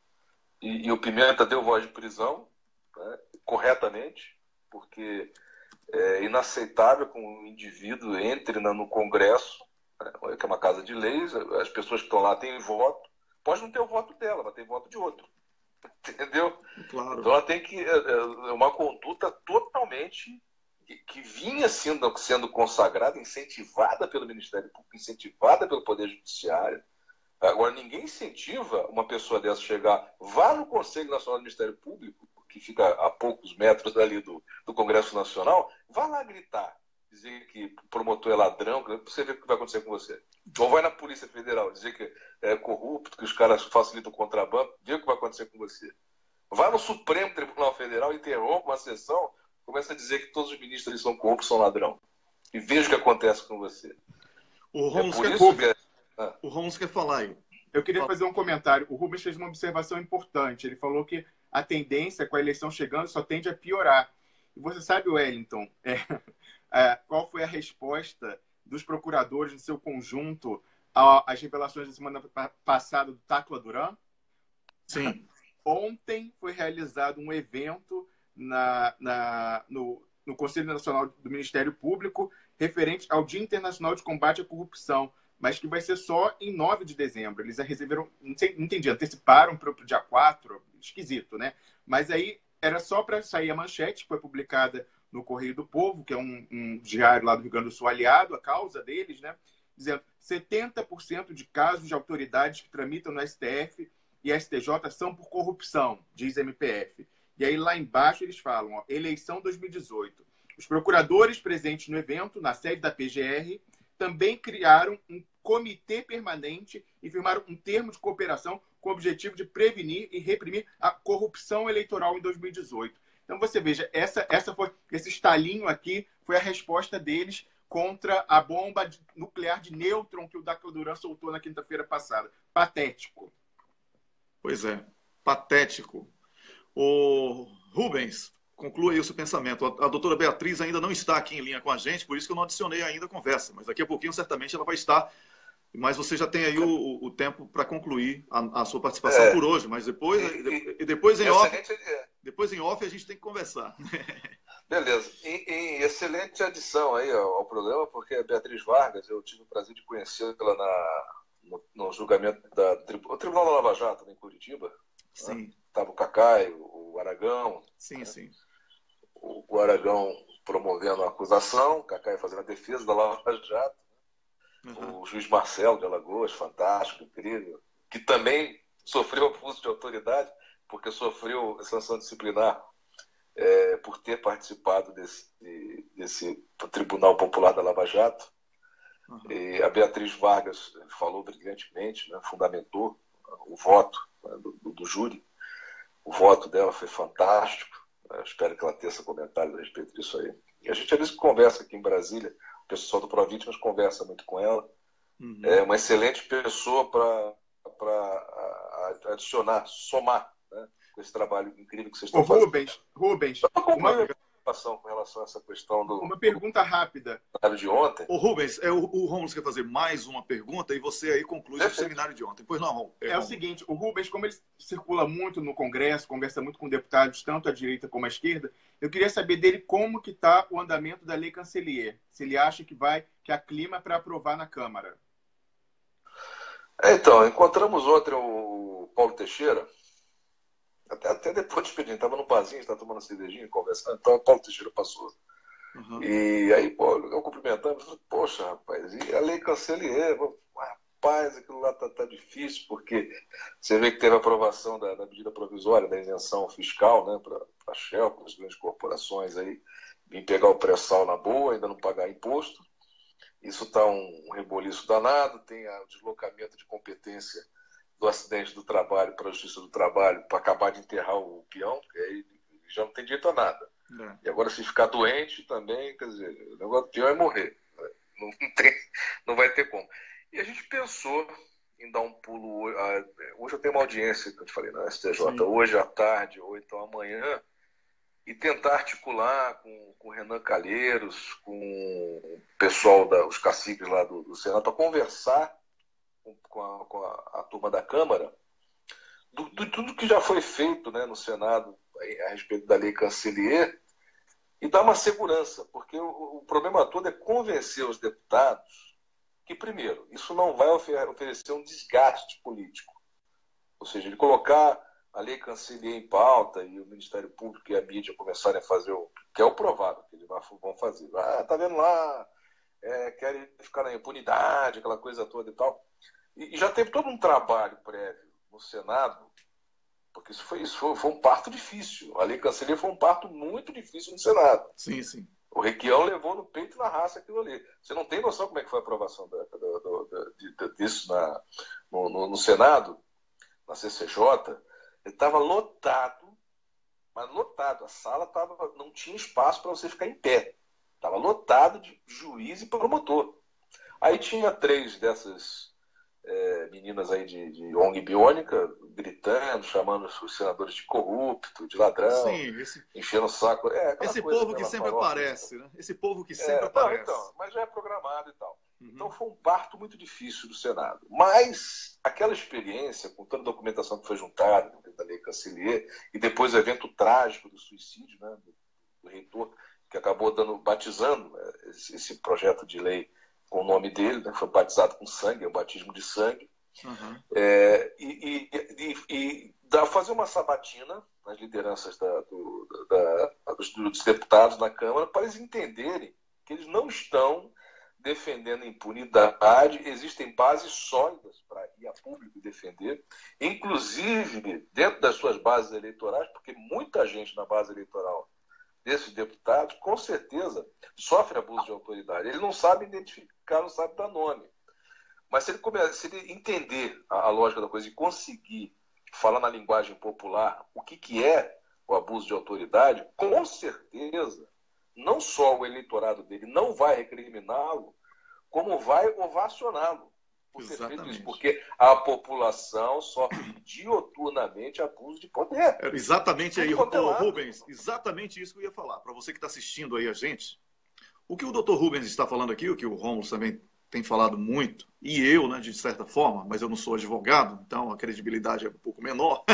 e o Pimenta deu voz de prisão, né? Corretamente, porque é inaceitável que um indivíduo entre no Congresso, né, que é uma casa de leis, as pessoas que estão lá têm voto, pode não ter o voto dela, mas tem voto de outro. Entendeu? Claro. Então ela tem que uma conduta totalmente que vinha sendo consagrada, incentivada pelo Ministério Público, incentivada pelo Poder Judiciário, Agora, ninguém incentiva uma pessoa dessa chegar, vá no Conselho Nacional do Ministério Público, que fica a poucos metros ali do Congresso Nacional, vá lá gritar, dizer que o promotor é ladrão, você vê o que vai acontecer com você. Ou vai na Polícia Federal dizer que é corrupto, que os caras facilitam o contrabando, vê o que vai acontecer com você. Vai no Supremo Tribunal Federal, interrompe uma sessão, começa a dizer que todos os ministros ali são corruptos, são ladrão. E veja o que acontece com você. O Ramos quer falar aí. Eu queria fazer um comentário. O Rubens fez uma observação importante. Ele falou que a tendência, com a eleição chegando, só tende a piorar. E você sabe, Wellington, qual foi a resposta dos procuradores no seu conjunto às revelações da semana passada do Tacla Duran? Sim. Ontem foi realizado um evento no Conselho Nacional do Ministério Público referente ao Dia Internacional de Combate à Corrupção, mas que vai ser só em 9 de dezembro. Eles resolveram, não entendi, anteciparam para o dia 4, esquisito, né? Mas aí era só para sair a manchete, que foi publicada no Correio do Povo, que é um diário lá do Rio Grande do Sul aliado à causa deles, né? Dizendo 70% de casos de autoridades que tramitam no STF e STJ são por corrupção, diz MPF. E aí lá embaixo eles falam, ó, eleição 2018. Os procuradores presentes no evento, na sede da PGR, também criaram um comitê permanente e firmaram um termo de cooperação com o objetivo de prevenir e reprimir a corrupção eleitoral em 2018. Então você veja, esse estalinho aqui foi a resposta deles contra a bomba nuclear de nêutron que o Tacla Duran soltou na quinta-feira passada. Patético. Pois é, patético. O Rubens, conclua aí o seu pensamento. A doutora Beatriz ainda não está aqui em linha com a gente, por isso que eu não adicionei ainda a conversa, mas daqui a pouquinho certamente ela vai estar. Mas você já tem aí o tempo para concluir a sua participação por hoje, mas depois em off a gente tem que conversar. Beleza. Em excelente adição aí ao programa, porque a Beatriz Vargas, eu tive o prazer de conhecê-la no julgamento do Tribunal da Lava Jato, em Curitiba. Sim. Estava o Cacai, o Aragão. Sim, sim. O Aragão promovendo a acusação, o Cacai fazendo a defesa da Lava Jato. Uhum. O juiz Marcelo de Alagoas, fantástico, incrível, que também sofreu abuso de autoridade, porque sofreu sanção disciplinar por ter participado desse Tribunal Popular da Lava Jato. Uhum. E a Beatriz Vargas falou brilhantemente, né, fundamentou o voto, né, do júri. O voto dela foi fantástico. Eu espero que ela tenha comentários a respeito disso aí. E a gente às vezes conversa aqui em Brasília, o pessoal do Provítimas conversa muito com ela. Uhum. É uma excelente pessoa para adicionar, somar, né, com esse trabalho incrível que vocês estão fazendo. Rubens, uma preocupação com relação a essa questão uma pergunta rápida. De ontem. O Rubens, o Romulo quer fazer mais uma pergunta e você aí conclui o seminário de ontem. Pois não, Romulo. É o seguinte, o Rubens, como ele circula muito no Congresso, conversa muito com deputados, tanto à direita como à esquerda, eu queria saber dele como que está o andamento da Lei Cancellier. Se ele acha que há clima para aprovar na Câmara. Então, encontramos ontem o Paulo Teixeira, até depois de expediente, estava no barzinho, estava tomando cervejinha, conversando, então o Paulo Teixeira passou. Uhum. E aí, pô, eu cumprimentamos, falei, poxa, rapaz, e a Lei Cancellier? Rapaz, aquilo lá tá difícil, porque você vê que teve a aprovação da medida provisória, da isenção fiscal, né, para a Shell, para as grandes corporações aí, vir pegar o pré-sal na boa, ainda não pagar imposto. Isso está um reboliço danado, tem o deslocamento de competência do acidente do trabalho para a Justiça do Trabalho, para acabar de enterrar o peão, porque aí já não tem direito a nada. E agora, se ficar doente também, quer dizer, o negócio do peão é morrer. Não vai ter como. E a gente pensou em dar um pulo. Hoje eu tenho uma audiência, que eu te falei, na STJ, sim, hoje à tarde, ou então amanhã, e tentar articular com o Renan Calheiros, com o pessoal, os caciques lá do Senado, para conversar com a turma da Câmara de tudo que já foi feito, né, no Senado a respeito da Lei Cancellier e dar uma segurança, porque o problema todo é convencer os deputados que, primeiro, isso não vai oferecer um desgaste político. Ou seja, ele colocar a Lei Cancellier em pauta e o Ministério Público e a mídia começarem a fazer que é o provável que eles vão fazer. Tá vendo lá, querem ficar na impunidade, aquela coisa toda e tal. E já teve todo um trabalho prévio no Senado, porque isso foi um parto difícil. A Lei Cancelia foi um parto muito difícil no Senado. Sim, sim. O Requião levou no peito e na raça aquilo ali. Você não tem noção como é que foi a aprovação disso no Senado, na CCJ. Ele estava lotado, mas lotado. A sala não tinha espaço para você ficar em pé. Estava lotado de juiz e promotor. Aí tinha 3 dessas meninas aí de ONG biônica gritando, chamando os senadores de corrupto, de ladrão, sim, enchendo o saco. Esse povo que sempre aparece, né? Esse povo que sempre aparece. Então, mas já é programado e tal. Uhum. Então foi um parto muito difícil do Senado. Mas aquela experiência, com toda a documentação que foi juntada da Lei Cancelia, e depois o evento trágico do suicídio, né, do reitor, que acabou batizando esse projeto de lei com o nome dele, né, foi batizado com sangue, é o batismo de sangue. Uhum. Fazer uma sabatina nas lideranças dos deputados na Câmara para eles entenderem que eles não estão defendendo impunidade, existem bases sólidas para ir a público defender, inclusive dentro das suas bases eleitorais, porque muita gente na base eleitoral desses deputados, com certeza, sofre abuso de autoridade. Ele não sabe identificar, não sabe dar nome. Mas se ele entender a lógica da coisa e conseguir falar na linguagem popular o que é o abuso de autoridade, com certeza, não só o eleitorado dele não vai recriminá-lo, como vai ovacioná-lo por ter feito isso, porque a população sofre dioturnamente abuso de poder. Exatamente aí, Rubens, exatamente isso que eu ia falar. Para você que está assistindo aí a gente, o que o Dr. Rubens está falando aqui, o que o Rômulo também tem falado muito, e eu, né, de certa forma, mas eu não sou advogado, então a credibilidade é um pouco menor.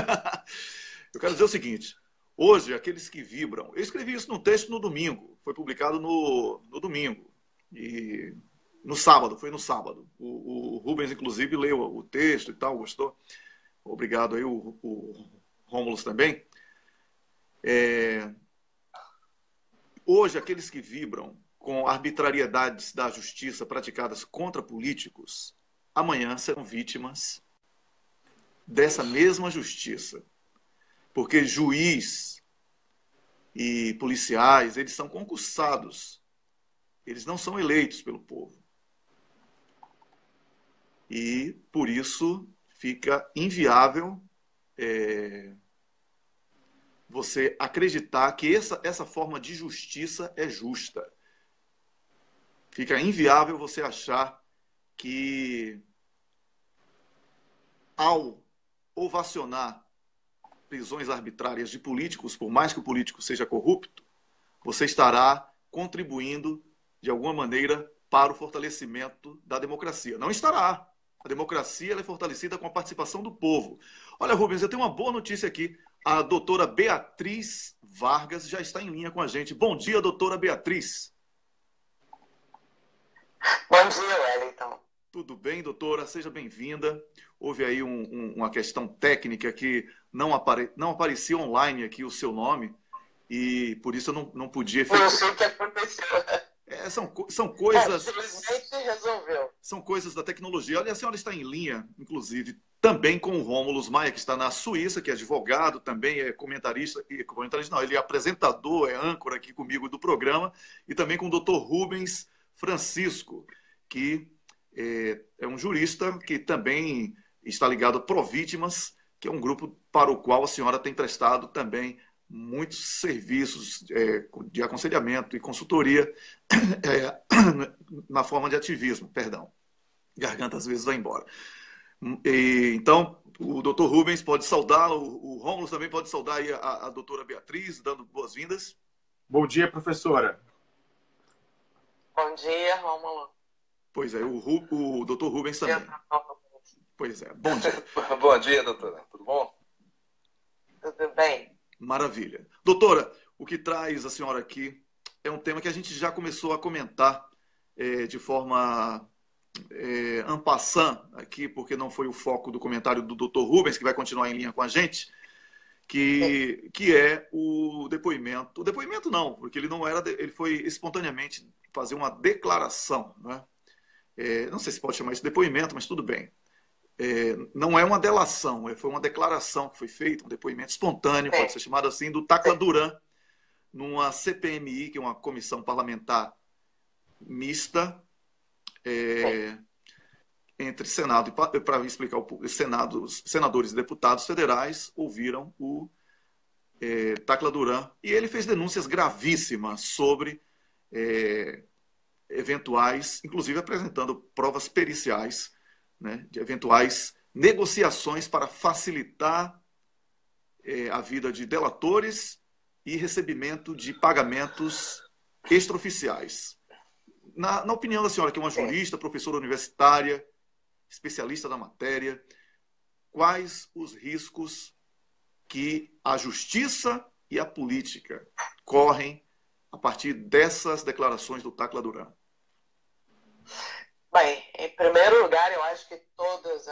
Eu quero dizer o seguinte: hoje, aqueles que vibram... Eu escrevi isso num texto no domingo, foi publicado no domingo, e no sábado, foi no sábado. O Rubens, inclusive, leu o texto e tal, gostou. Obrigado aí, o Rômulo também. Hoje, aqueles que vibram com arbitrariedades da justiça praticadas contra políticos, amanhã serão vítimas dessa mesma justiça. Porque juiz e policiais, eles são concursados. Eles não são eleitos pelo povo. E, por isso, fica inviável você acreditar que essa forma de justiça é justa. Fica inviável você achar que, ao ovacionar prisões arbitrárias de políticos, por mais que o político seja corrupto, você estará contribuindo, de alguma maneira, para o fortalecimento da democracia. Não estará. A democracia ela é fortalecida com a participação do povo. Olha, Rubens, eu tenho uma boa notícia aqui. A doutora Beatriz Vargas já está em linha com a gente. Bom dia, doutora Beatriz. Bom dia, Wellington. Tudo bem, doutora? Seja bem-vinda. Houve aí uma questão técnica que não aparecia online aqui o seu nome e por isso eu não podia... Não sei o que aconteceu. São coisas... Simplesmente resolveu. São coisas da tecnologia. Olha, a senhora está em linha, inclusive, também com o Rômulo Maia, que está na Suíça, que é advogado, também é comentarista, não, ele é apresentador, é âncora aqui comigo do programa, e também com o Dr. Rubens Francisco, que é um jurista que também está ligado a Provítimas, que é um grupo para o qual a senhora tem prestado também muitos serviços de aconselhamento e consultoria na forma de ativismo, perdão. Garganta às vezes vai embora. Então, o doutor Rubens pode saudar, o Rômulo também pode saudar aí a doutora Beatriz, dando boas-vindas. Bom dia, professora. Bom dia, Rômulo. Pois é, o doutor Rubens também. Pois é, bom dia. Bom dia, doutora. Tudo bom? Tudo bem. Maravilha. Doutora, o que traz a senhora aqui é um tema que a gente já começou a comentar de forma en passant aqui, porque não foi o foco do comentário do Dr. Rubens, que vai continuar em linha com a gente, que é o depoimento. O depoimento não, porque ele foi espontaneamente fazer uma declaração, né? Não sei se pode chamar isso de depoimento, mas tudo bem. não é uma delação, foi uma declaração que foi feita, um depoimento espontâneo, pode ser chamado assim, do Tacla Duran, numa CPMI, que é uma comissão parlamentar mista, entre Senado e, para explicar o público, senadores e deputados federais ouviram o Tacla Duran, e ele fez denúncias gravíssimas sobre eventuais, inclusive apresentando provas periciais, né, de eventuais negociações para facilitar a vida de delatores e recebimento de pagamentos extraoficiais. Na opinião da senhora, que é uma jurista, professora universitária, especialista na matéria, quais os riscos que a justiça e a política correm a partir dessas declarações do Tacla Duran? Bem, em primeiro lugar, eu acho que todos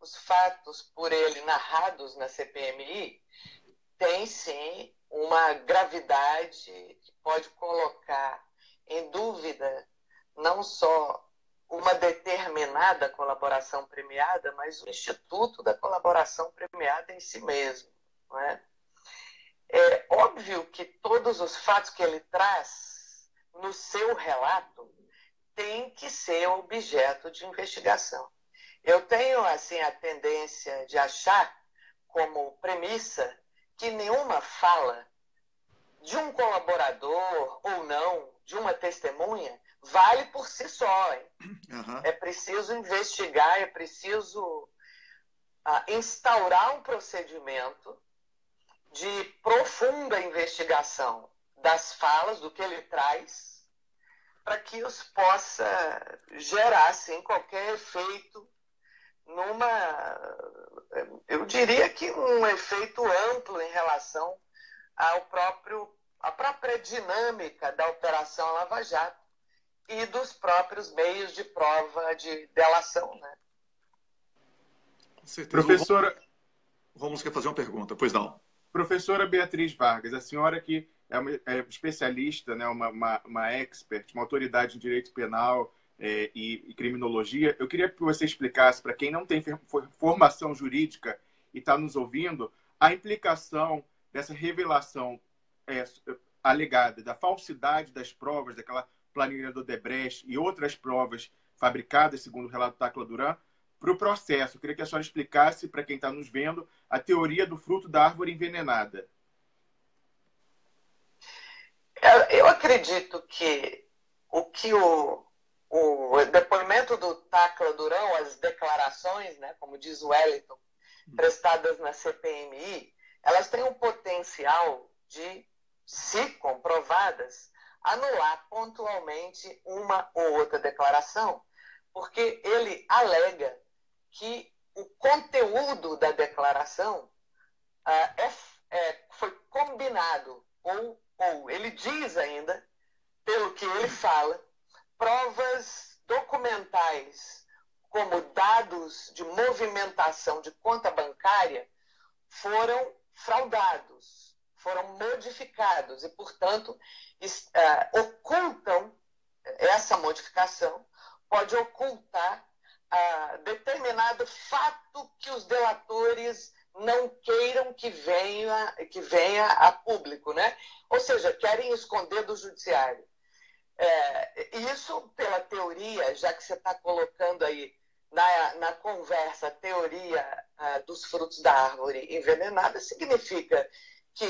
os fatos por ele narrados na CPMI têm, sim, uma gravidade que pode colocar em dúvida não só uma determinada colaboração premiada, mas o Instituto da Colaboração Premiada em si mesmo. Não é? É óbvio que todos os fatos que ele traz no seu relato têm que ser objeto de investigação. Eu tenho assim a tendência de achar como premissa que nenhuma fala de um colaborador ou não, de uma testemunha, vale por si só. Hein? Uhum. É preciso investigar, é preciso instaurar um procedimento de profunda investigação das falas, do que ele traz, para que isso possa gerar, assim, qualquer efeito eu diria que um efeito amplo em relação à própria dinâmica da Operação Lava Jato e dos próprios meios de prova de delação, né? Com certeza. Professora, Rômulo quer fazer uma pergunta, pois não. Professora Beatriz Vargas, a senhora que é especialista, né, uma expert, uma autoridade em direito penal e criminologia, eu queria que você explicasse, para quem não tem formação jurídica e está nos ouvindo, a implicação dessa revelação alegada da falsidade das provas, daquela planilha do Odebrecht e outras provas fabricadas, segundo o relato Tacla Duran, para o processo. Eu queria que a senhora explicasse, para quem está nos vendo, a teoria do fruto da árvore envenenada. Eu acredito que o depoimento do Tacla Duran, as declarações, né, como diz o Wellington, prestadas na CPMI, elas têm um potencial de, se comprovadas, anular pontualmente uma ou outra declaração, porque ele alega que o conteúdo da declaração foi combinado, ou ele diz ainda, pelo que ele fala, provas documentais, como dados de movimentação de conta bancária, foram fraudados, foram modificados e, portanto, ocultam essa modificação, pode ocultar determinado fato que os delatores não queiram que venha a público, né? Ou seja, querem esconder do judiciário. Isso, pela teoria, já que você está colocando aí na conversa a teoria dos frutos da árvore envenenada, significa que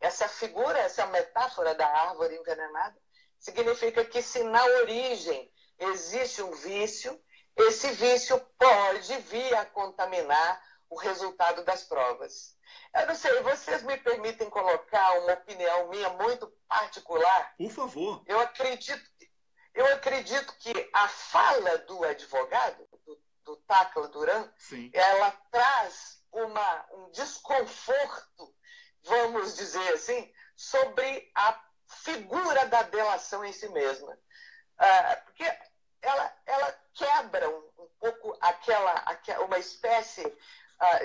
essa figura, essa metáfora da árvore envenenada, significa que se na origem existe um vício, esse vício pode vir a contaminar o resultado das provas. Eu não sei, vocês me permitem colocar uma opinião minha muito particular? Por favor. Eu acredito que a fala do advogado, do Tacla Duran, sim, ela traz um desconforto, vamos dizer assim, sobre a figura da delação em si mesma. Porque ela quebra um pouco uma espécie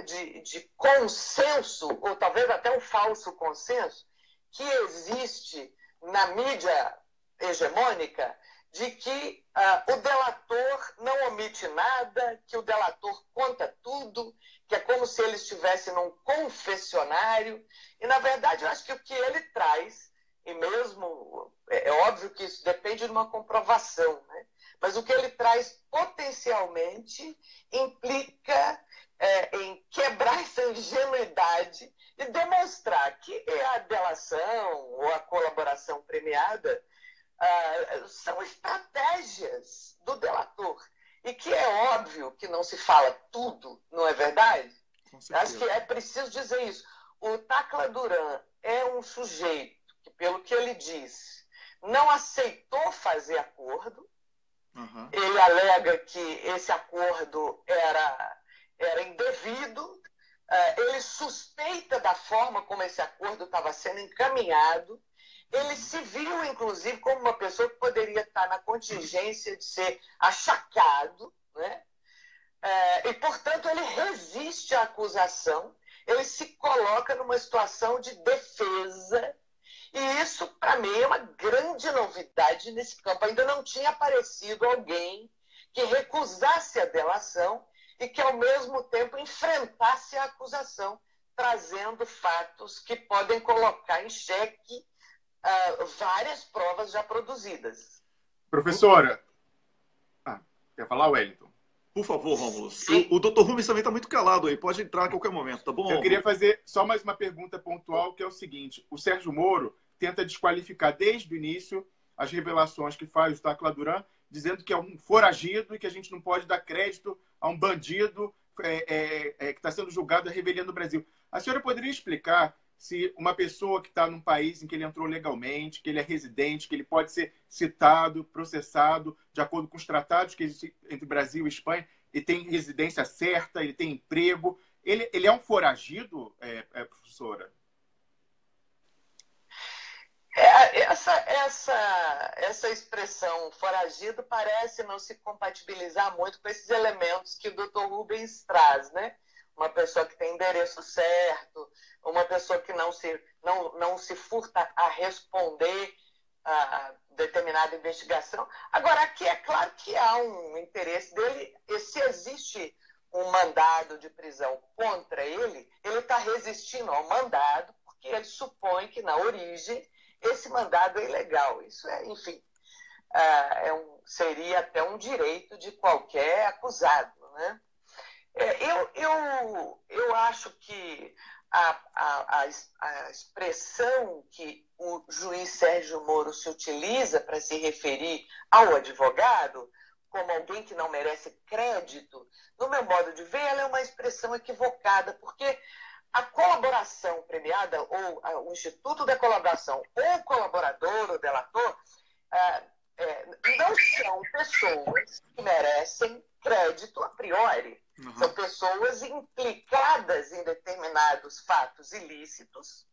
de consenso, ou talvez até um falso consenso, que existe na mídia hegemônica de que o delator não omite nada, que o delator conta tudo, que é como se ele estivesse num confessionário. E, na verdade, eu acho que o que ele traz, e mesmo é óbvio que isso depende de uma comprovação, né? Mas o que ele traz potencialmente implica em quebrar essa ingenuidade e demonstrar que a delação ou a colaboração premiada são estratégias do delator. E que é óbvio que não se fala tudo, não é verdade? Acho que é preciso dizer isso. O Tacla Duran é um sujeito que, pelo que ele disse, não aceitou fazer acordo. Uhum. Ele alega que esse acordo era indevido. Ele suspeita da forma como esse acordo estava sendo encaminhado. Ele se viu, inclusive, como uma pessoa que poderia estar na contingência de ser achacado, né? E, portanto, ele resiste à acusação, ele se coloca numa situação de defesa, e isso, para mim, é uma grande novidade nesse campo. Ainda não tinha aparecido alguém que recusasse a delação e que, ao mesmo tempo, enfrentasse a acusação, trazendo fatos que podem colocar em xeque várias provas já produzidas. Professora, quer falar, Wellington? Por favor, Rômulo. O Dr. Rubens também está muito calado aí, pode entrar a qualquer momento, tá bom? Eu queria fazer só mais uma pergunta pontual, que é o seguinte: o Sérgio Moro tenta desqualificar desde o início as revelações que faz o Tacla Duran, dizendo que é um foragido e que a gente não pode dar crédito a um bandido que está sendo julgado à revelia no Brasil. A senhora poderia explicar se uma pessoa que está num país em que ele entrou legalmente, que ele é residente, que ele pode ser citado, processado, de acordo com os tratados que existem entre Brasil e Espanha, e tem residência certa, ele tem emprego, ele é um foragido, professora? Essa expressão foragido parece não se compatibilizar muito com esses elementos que o Dr. Rubens traz, né? Uma pessoa que tem endereço certo, uma pessoa que não se furta a responder a determinada investigação. Agora, aqui é claro que há um interesse dele, e se existe um mandado de prisão contra ele está resistindo ao mandado, porque ele supõe que, na origem, esse mandado é ilegal. Isso enfim, seria até um direito de qualquer acusado, né? Eu acho que a expressão que o juiz Sérgio Moro se utiliza para se referir ao advogado como alguém que não merece crédito, no meu modo de ver, ela é uma expressão equivocada, porque a colaboração premiada, ou o Instituto da Colaboração, ou o colaborador, ou delator, não são pessoas que merecem crédito a priori. Uhum. São pessoas implicadas em determinados fatos ilícitos,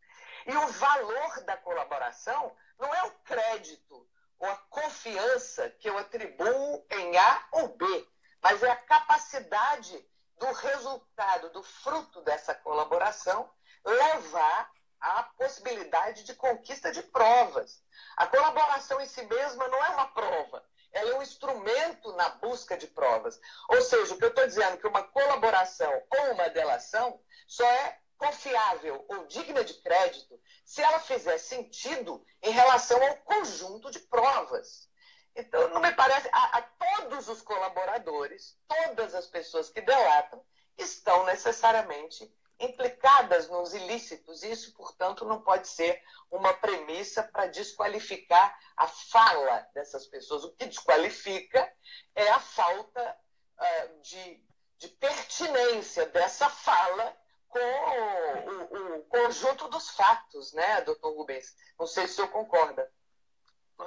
e o valor da colaboração não é o crédito ou a confiança que eu atribuo em A ou B, mas é a capacidade do resultado, do fruto dessa colaboração, levar à possibilidade de conquista de provas. A colaboração em si mesma não é uma prova, ela é um instrumento na busca de provas. Ou seja, o que eu estou dizendo é que uma colaboração ou uma delação só é confiável ou digna de crédito se ela fizer sentido em relação ao conjunto de provas. Então, não me parece... A todos os colaboradores, todas as pessoas que delatam, estão necessariamente implicadas nos ilícitos. Isso, portanto, não pode ser uma premissa para desqualificar a fala dessas pessoas. O que desqualifica é a falta de pertinência dessa fala com o conjunto dos fatos, né, doutor Rubens? Não sei se o senhor concorda.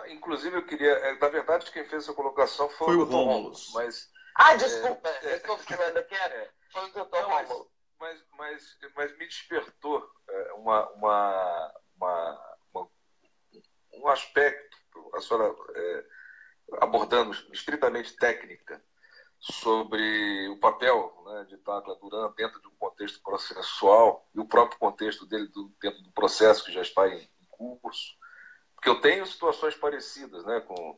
Inclusive, eu queria... Na verdade, quem fez essa colocação foi o Dr. Rômulo. Mas... desculpa, eu estou falando aqui, foi o Dr. Rômulo. Mas me despertou um aspecto, a senhora abordando estritamente técnica, sobre o papel, né, de Tacla Duran dentro de um contexto processual e o próprio contexto dele dentro do processo que já está em curso. Porque eu tenho situações parecidas, né, com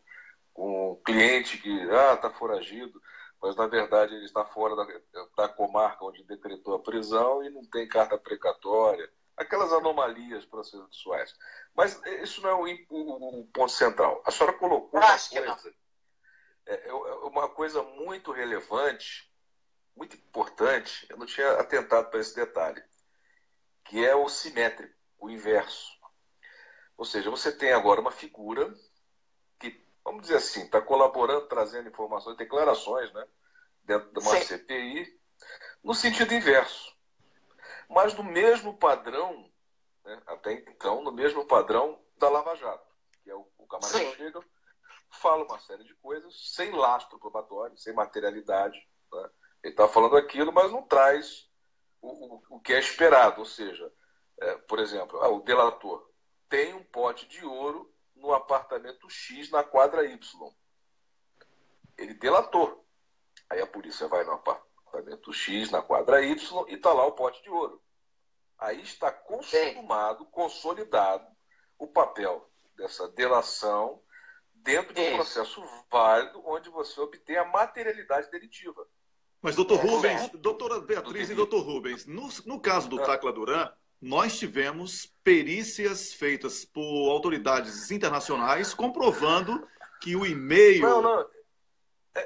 com um cliente que está foragido, mas na verdade ele está fora da comarca onde decretou a prisão e não tem carta precatória. Aquelas anomalias processuais. Mas isso não é o ponto central. A senhora colocou uma coisa muito relevante, muito importante, eu não tinha atentado para esse detalhe, que é o simétrico, o inverso. Ou seja, você tem agora uma figura que, vamos dizer assim, está colaborando, trazendo informações, declarações, né, dentro de uma CPI, no sentido inverso. Mas no mesmo padrão, né, até então, no mesmo padrão da Lava Jato, que é o camarada chega, fala uma série de coisas, sem lastro probatório, sem materialidade, né? Ele está falando aquilo, mas não traz o que é esperado. Ou seja, por exemplo, o delator tem um pote de ouro no apartamento X na quadra Y. Ele delatou. Aí a polícia vai no apartamento X na quadra Y e está lá o pote de ouro. Aí está consumado, consolidado o papel dessa delação dentro de um processo válido onde você obtém a materialidade delitiva. Mas, doutor Rubens, doutora Beatriz e doutor Rubens, no caso do Tacla Duran, nós tivemos perícias feitas por autoridades internacionais comprovando que o e-mail...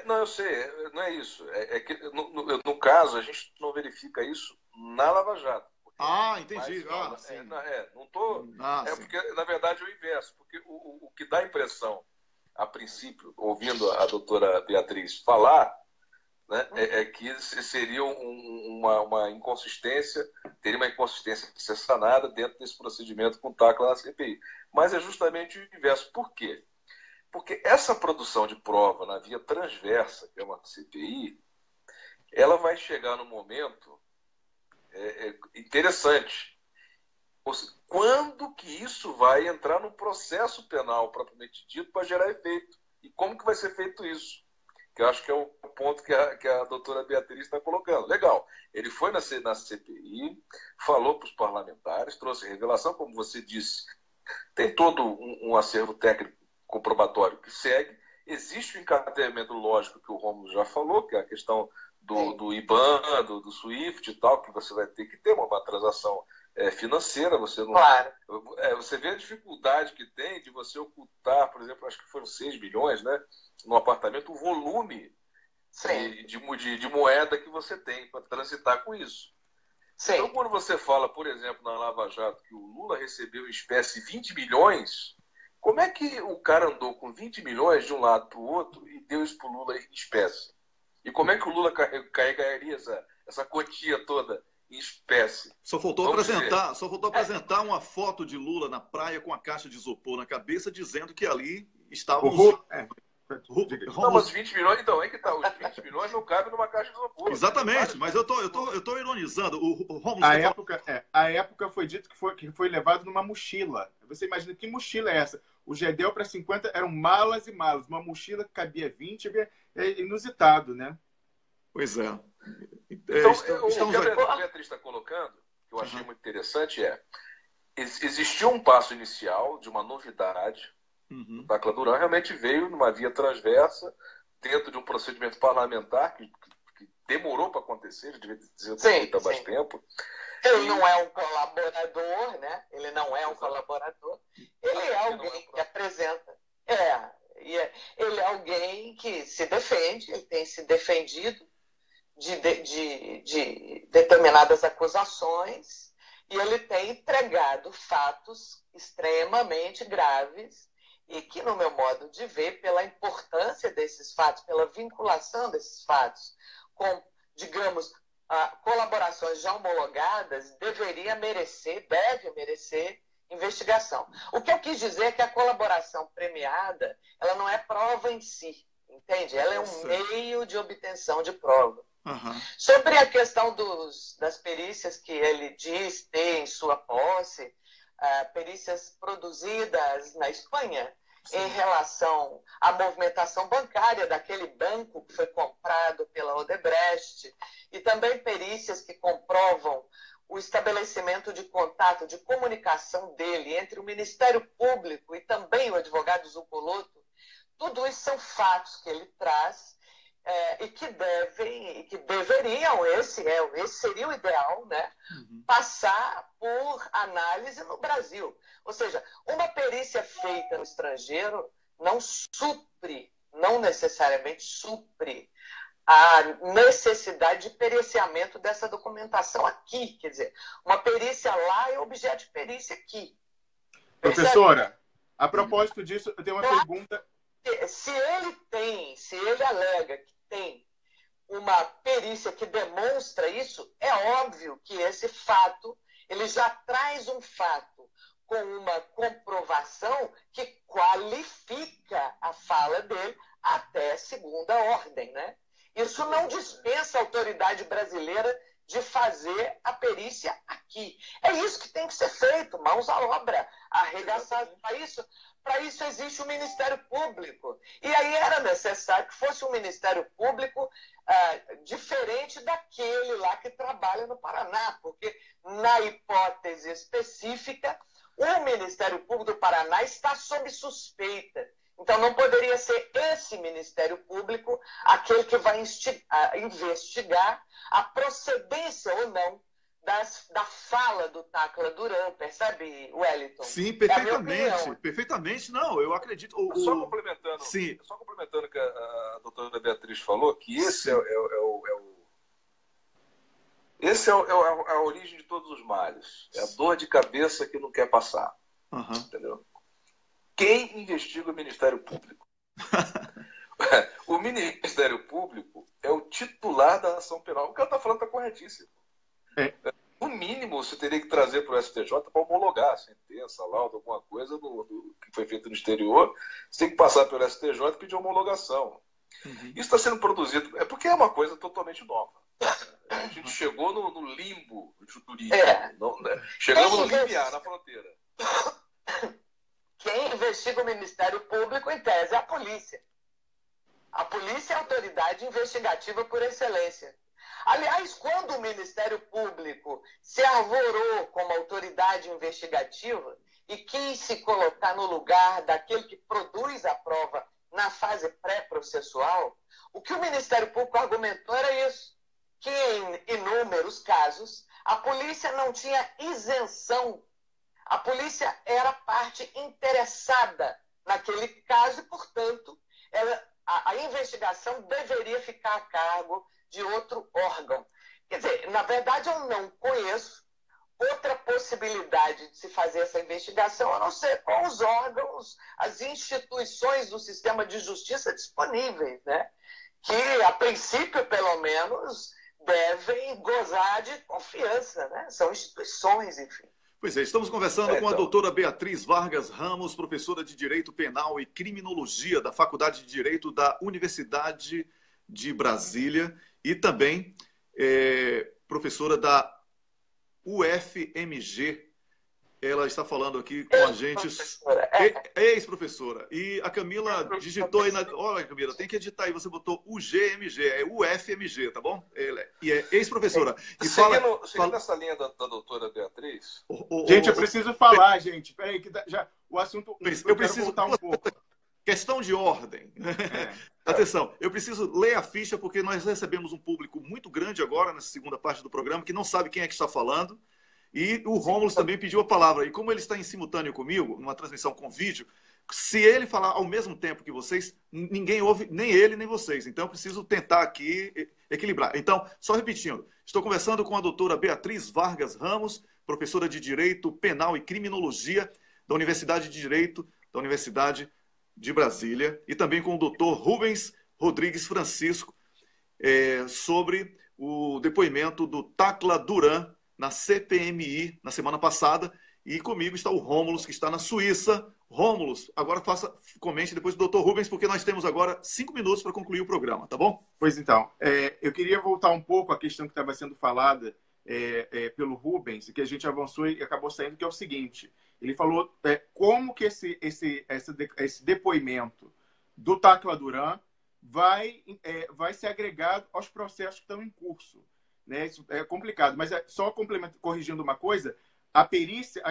Não, eu sei, não é isso. É que, no caso, a gente não verifica isso na Lava Jato. Entendi. Não tô... porque, na verdade, é o inverso. Porque o que dá a impressão, a princípio, ouvindo a doutora Beatriz falar, né, é que seria uma inconsistência, teria uma inconsistência a ser sanada dentro desse procedimento com Tacla na CPI. Mas é justamente o inverso. Por quê? Porque essa produção de prova na via transversa, que é uma CPI, ela vai chegar no momento interessante. Quando que isso vai entrar no processo penal propriamente dito para gerar efeito? E como que vai ser feito isso? Que eu acho que é o ponto que a doutora Beatriz está colocando. Legal. Ele foi na CPI, falou para os parlamentares, trouxe revelação, como você disse. Tem todo um acervo técnico comprobatório que segue. Existe o encadeamento lógico que o Rômulo já falou, que é a questão do IBAN, do SWIFT e tal, que você vai ter que ter uma transação financeira. Você não, você vê a dificuldade que tem de você ocultar, por exemplo, acho que foram 6 milhões, né, no apartamento, o volume de moeda que você tem para transitar com isso. Então, quando você fala, por exemplo, na Lava Jato, que o Lula recebeu em espécie 20 milhões, como é que o cara andou com 20 milhões de um lado para o outro e deu isso para o Lula em espécie? E como é que o Lula carregaria essa quantia toda em espécie? Só faltou apresentar uma foto de Lula na praia com a caixa de isopor na cabeça, dizendo que ali estavam Não, mas 20 milhões, então, é que tá. Os 20 milhões não cabem numa caixa de isopor. Exatamente, mas eu tô ironizando. A época foi dito que foi levado numa mochila. Você imagina que mochila é essa? O Gedel para 50 eram malas e malas. Uma mochila que cabia 20 é inusitado, né? Pois é. Então, o que a Beatriz está colocando, que eu achei muito interessante, existiu um passo inicial de uma novidade. O Tacla Duran realmente veio numa via transversa, dentro de um procedimento parlamentar que demorou para acontecer, ele devia dizer feito há mais tempo. Ele não é um colaborador, né? Ele não é um colaborador. Ele é alguém que apresenta. Ele é alguém que se defende, ele tem se defendido de determinadas acusações e ele tem entregado fatos extremamente graves e que, no meu modo de ver, pela importância desses fatos, pela vinculação desses fatos com, digamos, colaborações já homologadas, deve merecer investigação. O que eu quis dizer é que a colaboração premiada, ela não é prova em si, entende? Ela é um meio de obtenção de prova. Sobre a questão das perícias que ele diz ter em sua posse, perícias produzidas na Espanha, em relação à movimentação bancária daquele banco que foi comprado pela Odebrecht, e também perícias que comprovam o estabelecimento de contato, de comunicação dele entre o Ministério Público e também o advogado Zucoloto. Tudo isso são fatos que ele traz e que deveriam, esse seria o ideal, né? Passar por análise no Brasil. Ou seja, uma perícia feita no estrangeiro não necessariamente supre a necessidade de periciamento dessa documentação aqui. Quer dizer, uma perícia lá é objeto de perícia aqui. Professora, a propósito disso, eu tenho uma pergunta. Se ele alega que tem uma perícia que demonstra isso, é óbvio que esse fato, ele já traz um fato com uma comprovação que qualifica a fala dele até segunda ordem, né? Isso não dispensa a autoridade brasileira de fazer a perícia aqui. É isso que tem que ser feito, mãos à obra, arregaçar. Para isso existe o Ministério Público. E aí era necessário que fosse um Ministério Público diferente daquele lá que trabalha no Paraná, porque na hipótese específica, o Ministério Público do Paraná está sob suspeita. Então, não poderia ser esse Ministério Público aquele que vai investigar a procedência ou não da fala do Tacla Duran, percebe, Wellington? Sim, perfeitamente. Perfeitamente, não, eu acredito. Só complementando o que a doutora Beatriz falou, que esse esse é a origem de todos os males. É a dor de cabeça que não quer passar. Entendeu? Quem investiga o Ministério Público? O Ministério Público é o titular da ação penal. O que ela está falando está corretíssimo. No mínimo, você teria que trazer para o STJ para homologar a sentença, laudo, alguma coisa que foi feito no exterior. Você tem que passar pelo STJ e pedir homologação. Isso está sendo produzido. É porque é uma coisa totalmente nova. A gente chegou no limbo jurídico. Chegamos no limiar, na fronteira. Quem investiga o Ministério Público, em tese, é a polícia. A polícia é a autoridade investigativa por excelência. Aliás, quando o Ministério Público se arvorou como autoridade investigativa e quis se colocar no lugar daquele que produz a prova na fase pré-processual, o que o Ministério Público argumentou era isso, que em inúmeros casos a polícia não tinha isenção. A polícia era parte interessada naquele caso e, portanto, a investigação deveria ficar a cargo de outro órgão. Quer dizer, na verdade, eu não conheço outra possibilidade de se fazer essa investigação, a não ser com os órgãos, as instituições do sistema de justiça disponíveis, né? Que, a princípio, pelo menos, devem gozar de confiança, né? São instituições, enfim. Pois é, estamos conversando com a doutora Beatriz Vargas Ramos, professora de Direito Penal e Criminologia da Faculdade de Direito da Universidade de Brasília e também professora da UFMG. Ela está falando aqui com a gente. Ex-professora. E a Camila digitou aí. Olha, Camila, tem que editar aí. Você botou UGMG, é UFMG, tá bom? E é ex-professora. Seguindo essa linha da doutora Beatriz. Gente, eu preciso falar, gente. Peraí, que já o assunto. Eu preciso voltar um pouco. Questão de ordem. Atenção, eu preciso ler a ficha, porque nós recebemos um público muito grande agora, nessa segunda parte do programa, que não sabe quem é que está falando. E o Rômulo também pediu a palavra. E como ele está em simultâneo comigo, numa transmissão com vídeo, se ele falar ao mesmo tempo que vocês, ninguém ouve, nem ele, nem vocês. Então, eu preciso tentar aqui equilibrar. Então, só repetindo, estou conversando com a doutora Beatriz Vargas Ramos, professora de Direito Penal e Criminologia da Universidade de Direito da Universidade de Brasília, e também com o doutor Rubens Rodrigues Francisco, sobre o depoimento do Tacla Duran na CPMI na semana passada, e comigo está o Rômulo, que está na Suíça. Rômulo, agora comente depois do doutor Rubens, porque nós temos agora 5 minutos para concluir o programa, tá bom? Pois então, eu queria voltar um pouco à questão que estava sendo falada pelo Rubens, que a gente avançou e acabou saindo, que é o seguinte: ele falou como que esse depoimento do Tacla Duran vai ser agregado aos processos que estão em curso. Né? Isso é complicado, mas só corrigindo uma coisa, as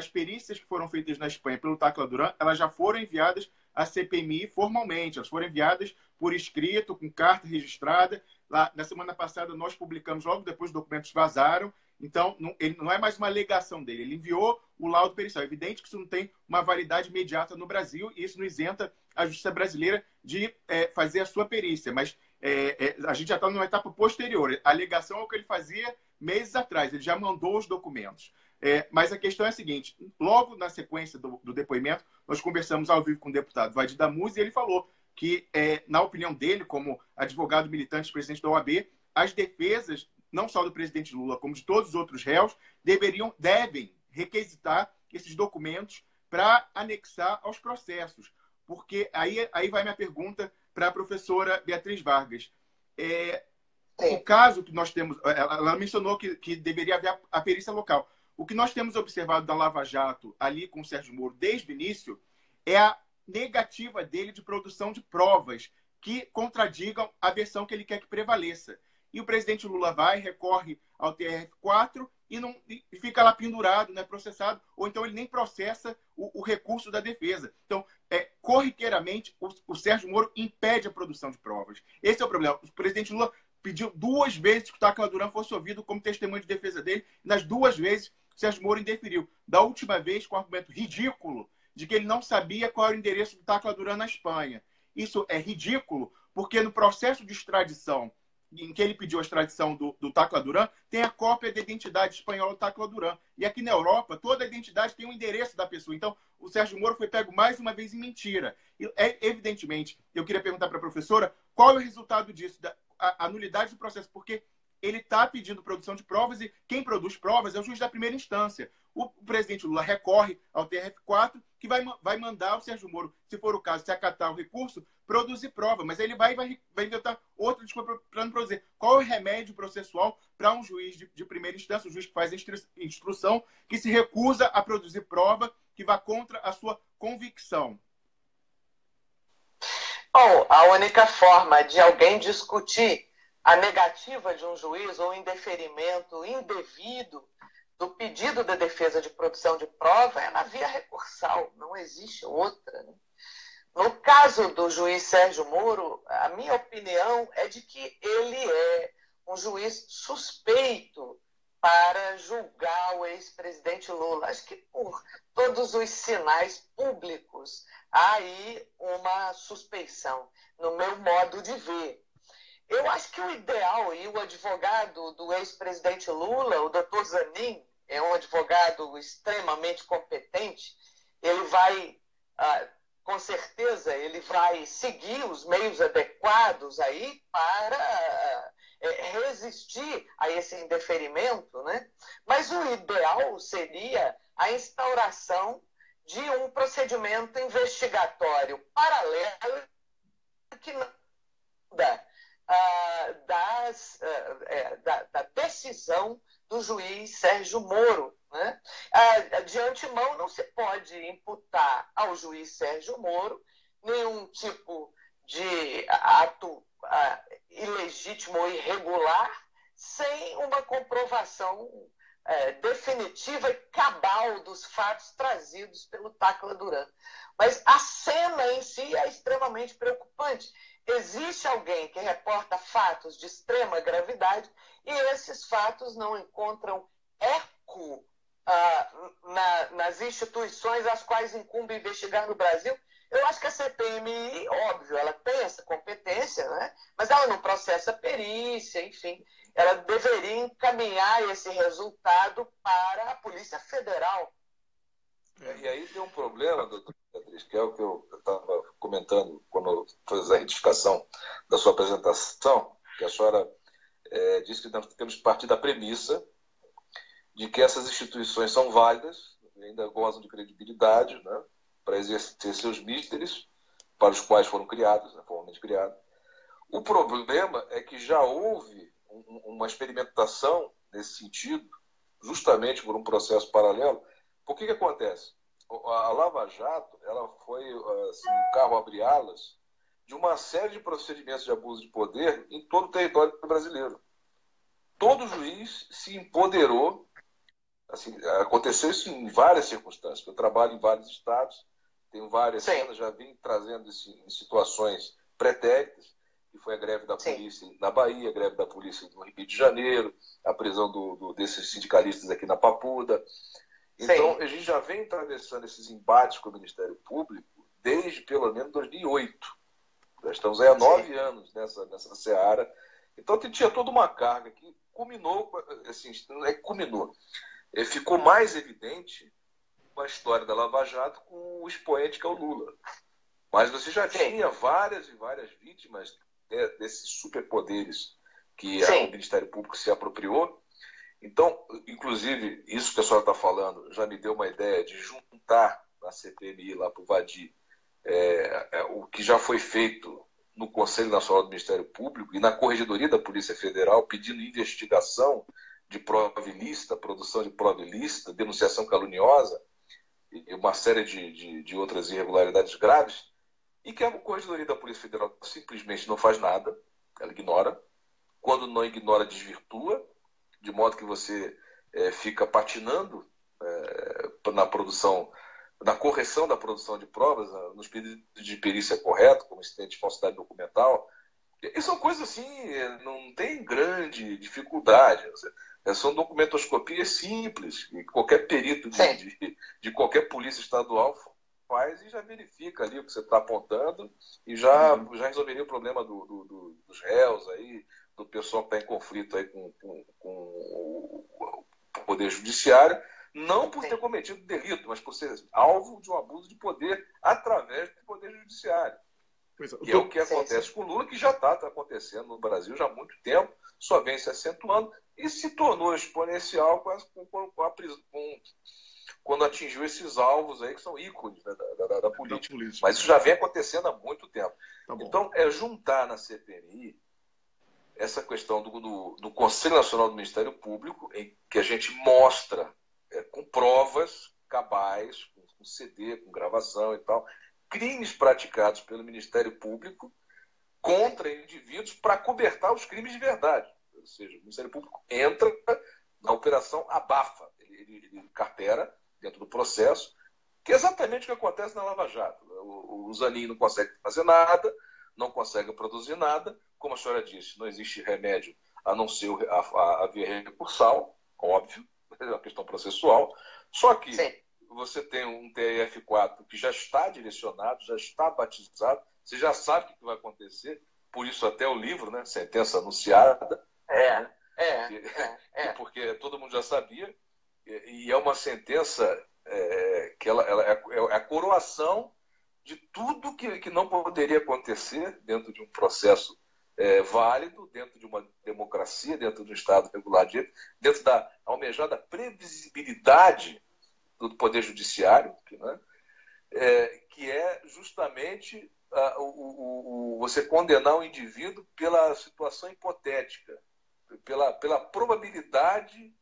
perícias que foram feitas na Espanha pelo Tacla Duran, elas já foram enviadas à CPMI formalmente. Elas foram enviadas por escrito, com carta registrada. Lá, na semana passada, nós publicamos, logo depois os documentos vazaram. Então, ele não é mais uma alegação dele. Ele enviou o laudo pericial. É evidente que isso não tem uma validade imediata no Brasil e isso não isenta a justiça brasileira de fazer a sua perícia. Mas a gente já está numa etapa posterior. A alegação é o que ele fazia meses atrás. Ele já mandou os documentos. Mas a questão é a seguinte. Logo na sequência do depoimento, nós conversamos ao vivo com o deputado Vadir Damuzi e ele falou que, na opinião dele, como advogado militante presidente da OAB, as defesas, não só do presidente Lula, como de todos os outros réus, devem requisitar esses documentos para anexar aos processos. Porque aí vai minha pergunta para a professora Beatriz Vargas. O caso que nós temos, ela mencionou que deveria haver a perícia local. O que nós temos observado da Lava Jato ali com o Sérgio Moro desde o início é a negativa dele de produção de provas que contradigam a versão que ele quer que prevaleça. E o presidente Lula recorre ao TRF4 e fica lá pendurado, né, processado, ou então ele nem processa o recurso da defesa. Então, corriqueiramente, o Sérgio Moro impede a produção de provas. Esse é o problema. O presidente Lula pediu 2 vezes que o Tacla Duran fosse ouvido como testemunho de defesa dele, e nas 2 vezes o Sérgio Moro indeferiu. Da última vez, com o argumento ridículo de que ele não sabia qual era o endereço do Tacla Duran na Espanha. Isso é ridículo, porque no processo de extradição em que ele pediu a extradição do Tacla Duran, tem a cópia da identidade espanhola do Tacla Duran. E aqui na Europa, toda a identidade tem o endereço da pessoa. Então, o Sérgio Moro foi pego mais uma vez em mentira. E, evidentemente, eu queria perguntar para a professora qual é o resultado disso, a nulidade do processo, porque ele está pedindo produção de provas e quem produz provas é o juiz da primeira instância. O presidente Lula recorre ao TRF4, que vai mandar o Sérgio Moro, se for o caso, se acatar o recurso, produzir prova. Mas ele vai inventar outra desculpa para não produzir. Qual é o remédio processual para um juiz de primeira instância, o juiz que faz a instrução, que se recusa a produzir prova que vá contra a sua convicção? Bom, a única forma de alguém discutir a negativa de um juiz ou indeferimento indevido do pedido da defesa de produção de prova é na via recursal, não existe outra. Né? No caso do juiz Sérgio Moro, a minha opinião é de que ele é um juiz suspeito para julgar o ex-presidente Lula. Acho que por todos os sinais públicos há aí uma suspeição, no meu modo de ver. Eu acho que o ideal, e o advogado do ex-presidente Lula, o doutor Zanin, é um advogado extremamente competente, ele vai, com certeza, ele vai seguir os meios adequados aí para resistir a esse indeferimento, né? Mas o ideal seria a instauração de um procedimento investigatório paralelo que não da decisão do juiz Sérgio Moro. Né? De antemão, não se pode imputar ao juiz Sérgio Moro nenhum tipo de ato ilegítimo ou irregular sem uma comprovação definitiva e cabal dos fatos trazidos pelo Tacla Duran. Mas a cena em si é extremamente preocupante. Existe alguém que reporta fatos de extrema gravidade e esses fatos não encontram eco nas instituições às quais incumbe investigar no Brasil. Eu acho que a CPMI, óbvio, ela tem essa competência, né? Mas ela não processa perícia, enfim. Ela deveria encaminhar esse resultado para a Polícia Federal. E aí tem um problema, doutor Beatriz, que é o que eu estava comentando quando fiz a retificação da sua apresentação, que a senhora disse que nós temos que partir da premissa de que essas instituições são válidas, ainda gozam de credibilidade, né, para exercer seus místeres, para os quais foram criados, né, formalmente criados. O problema é que já houve uma experimentação nesse sentido, justamente por um processo paralelo. Por que acontece? A Lava Jato ela foi assim, um carro abre-alas de uma série de procedimentos de abuso de poder em todo o território brasileiro. Todo juiz se empoderou. Assim, aconteceu isso em várias circunstâncias. Eu trabalho em vários estados, Tem várias cenas, já vim trazendo em situações pretéritas, que foi a greve da polícia na Bahia, a greve da polícia no Rio de Janeiro, a prisão desses sindicalistas aqui na Papuda. Então, a gente já vem atravessando esses embates com o Ministério Público desde pelo menos 2008. Já estamos aí há 9 anos nessa seara. Então, tinha toda uma carga que culminou, assim, não é que culminou, ficou mais evidente com a história da Lava Jato com o expoente que é o Lula. Mas você já tinha várias e várias vítimas desses superpoderes que o Ministério Público se apropriou. Então, inclusive, isso que a senhora está falando já me deu uma ideia de juntar na CPMI lá para o Vadir o que já foi feito no Conselho Nacional do Ministério Público e na Corregedoria da Polícia Federal, pedindo investigação de prova ilícita, produção de prova ilícita, denunciação caluniosa e uma série de outras irregularidades graves, e que a Corregedoria da Polícia Federal simplesmente não faz nada, ela ignora. Quando não ignora, desvirtua, de modo que você fica patinando na produção, na correção da produção de provas, nos pedidos de perícia correto, como incidente de falsidade documental. E são coisas assim, não tem grande dificuldade. São documentoscopias simples, que qualquer perito de qualquer polícia estadual faz e já verifica ali o que você está apontando e já resolveria o problema dos réus, aí, do pessoal que está em conflito aí com o Poder Judiciário, não por ter cometido delito, mas por ser alvo de um abuso de poder através do Poder Judiciário. Que é o que acontece com o Lula, que já está acontecendo no Brasil já há muito tempo, só vem se acentuando e se tornou exponencial quando atingiu esses alvos aí que são ícones da política. Mas isso já vem acontecendo há muito tempo. Então, juntar na CPMI essa questão do Conselho Nacional do Ministério Público, em que a gente mostra com provas cabais, com CD, com gravação e tal, crimes praticados pelo Ministério Público contra indivíduos para cobertar os crimes de verdade. Ou seja, o Ministério Público entra na operação abafa, ele cartera dentro do processo, que é exatamente o que acontece na Lava Jato. O Zanin não consegue fazer nada, não consegue produzir nada. Como a senhora disse, não existe remédio a não ser a via recursal, óbvio, é uma questão processual. Só que você tem um TRF4 que já está direcionado, já está batizado, você já sabe o que vai acontecer, por isso até o livro, né, Sentença Anunciada, porque todo mundo já sabia, e é uma sentença que ela é a coroação de tudo que não poderia acontecer dentro de um processo válido, dentro de uma democracia, dentro de um Estado regular de direito, dentro da almejada previsibilidade do Poder Judiciário, que é justamente você condenar o indivíduo pela situação hipotética, pela probabilidade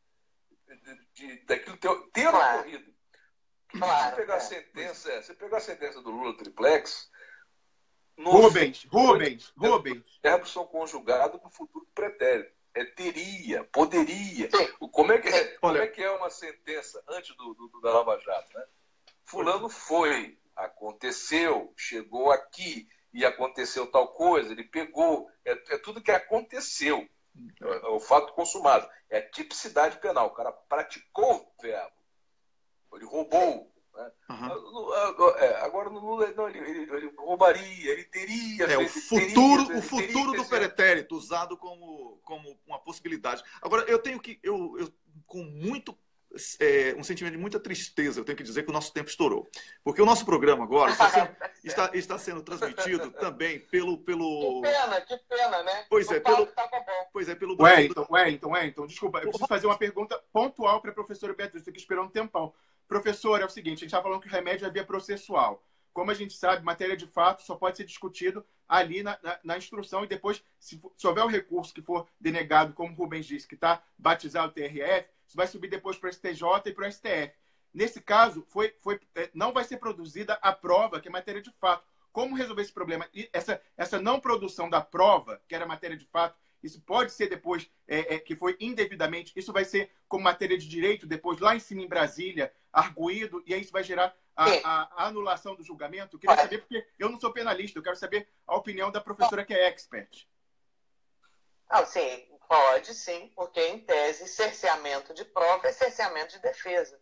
daquilo ter ocorrido. Você pegar a sentença do Lula Triplex, Rubens. Verbos são conjugados com futuro pretérito. Teria, poderia. Como é que é uma sentença antes da Lava Jato, né? Fulano foi, aconteceu, chegou aqui e aconteceu tal coisa, ele pegou. É tudo que aconteceu. É o fato consumado. É a tipicidade penal. O cara praticou o verbo. Ele roubou. Né? Agora no Lula não, ele roubaria, ele teria. O futuro do pretérito usado como uma possibilidade. Agora, eu tenho que. Eu com muito. Um sentimento de muita tristeza, eu tenho que dizer que o nosso tempo estourou. Porque o nosso programa agora está sendo transmitido também pelo... Que pena, né? Pois é, pelo... Wellington, desculpa, eu preciso fazer uma pergunta pontual para a professora Beatriz, estou aqui esperando um tempão. Professora, é o seguinte, a gente está falando que o remédio é via processual. Como a gente sabe, matéria de fato só pode ser discutido ali na instrução e depois, se houver o recurso que for denegado, como o Rubens disse, que está batizado o TRF, isso vai subir depois para o STJ e para o STF. Nesse caso, não vai ser produzida a prova, que é matéria de fato. Como resolver esse problema? E essa não produção da prova, que era matéria de fato, Isso pode ser depois, que foi indevidamente, isso vai ser como matéria de direito, depois lá em cima em Brasília, arguído, e aí isso vai gerar a anulação do julgamento? Eu queria saber, porque eu não sou penalista, eu quero saber a opinião da professora que é expert. Não, sim, pode sim, porque em tese, cerceamento de prova é cerceamento de defesa.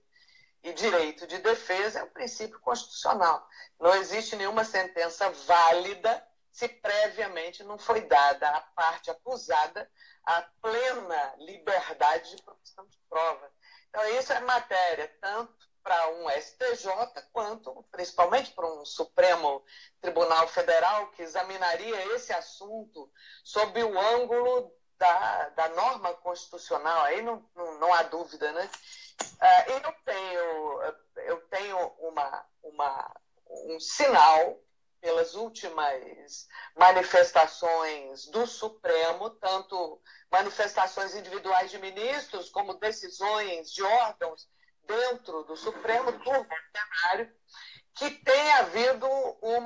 E direito de defesa é um princípio constitucional. Não existe nenhuma sentença válida se previamente não foi dada à parte acusada a plena liberdade de produção de prova. Então, isso é matéria tanto para um STJ quanto, principalmente, para um Supremo Tribunal Federal que examinaria esse assunto sob o ângulo da norma constitucional. Aí não há dúvida, né? Eu tenho um sinal pelas últimas manifestações do Supremo, tanto manifestações individuais de ministros, como decisões de órgãos dentro do Supremo, do cenário, que tem havido um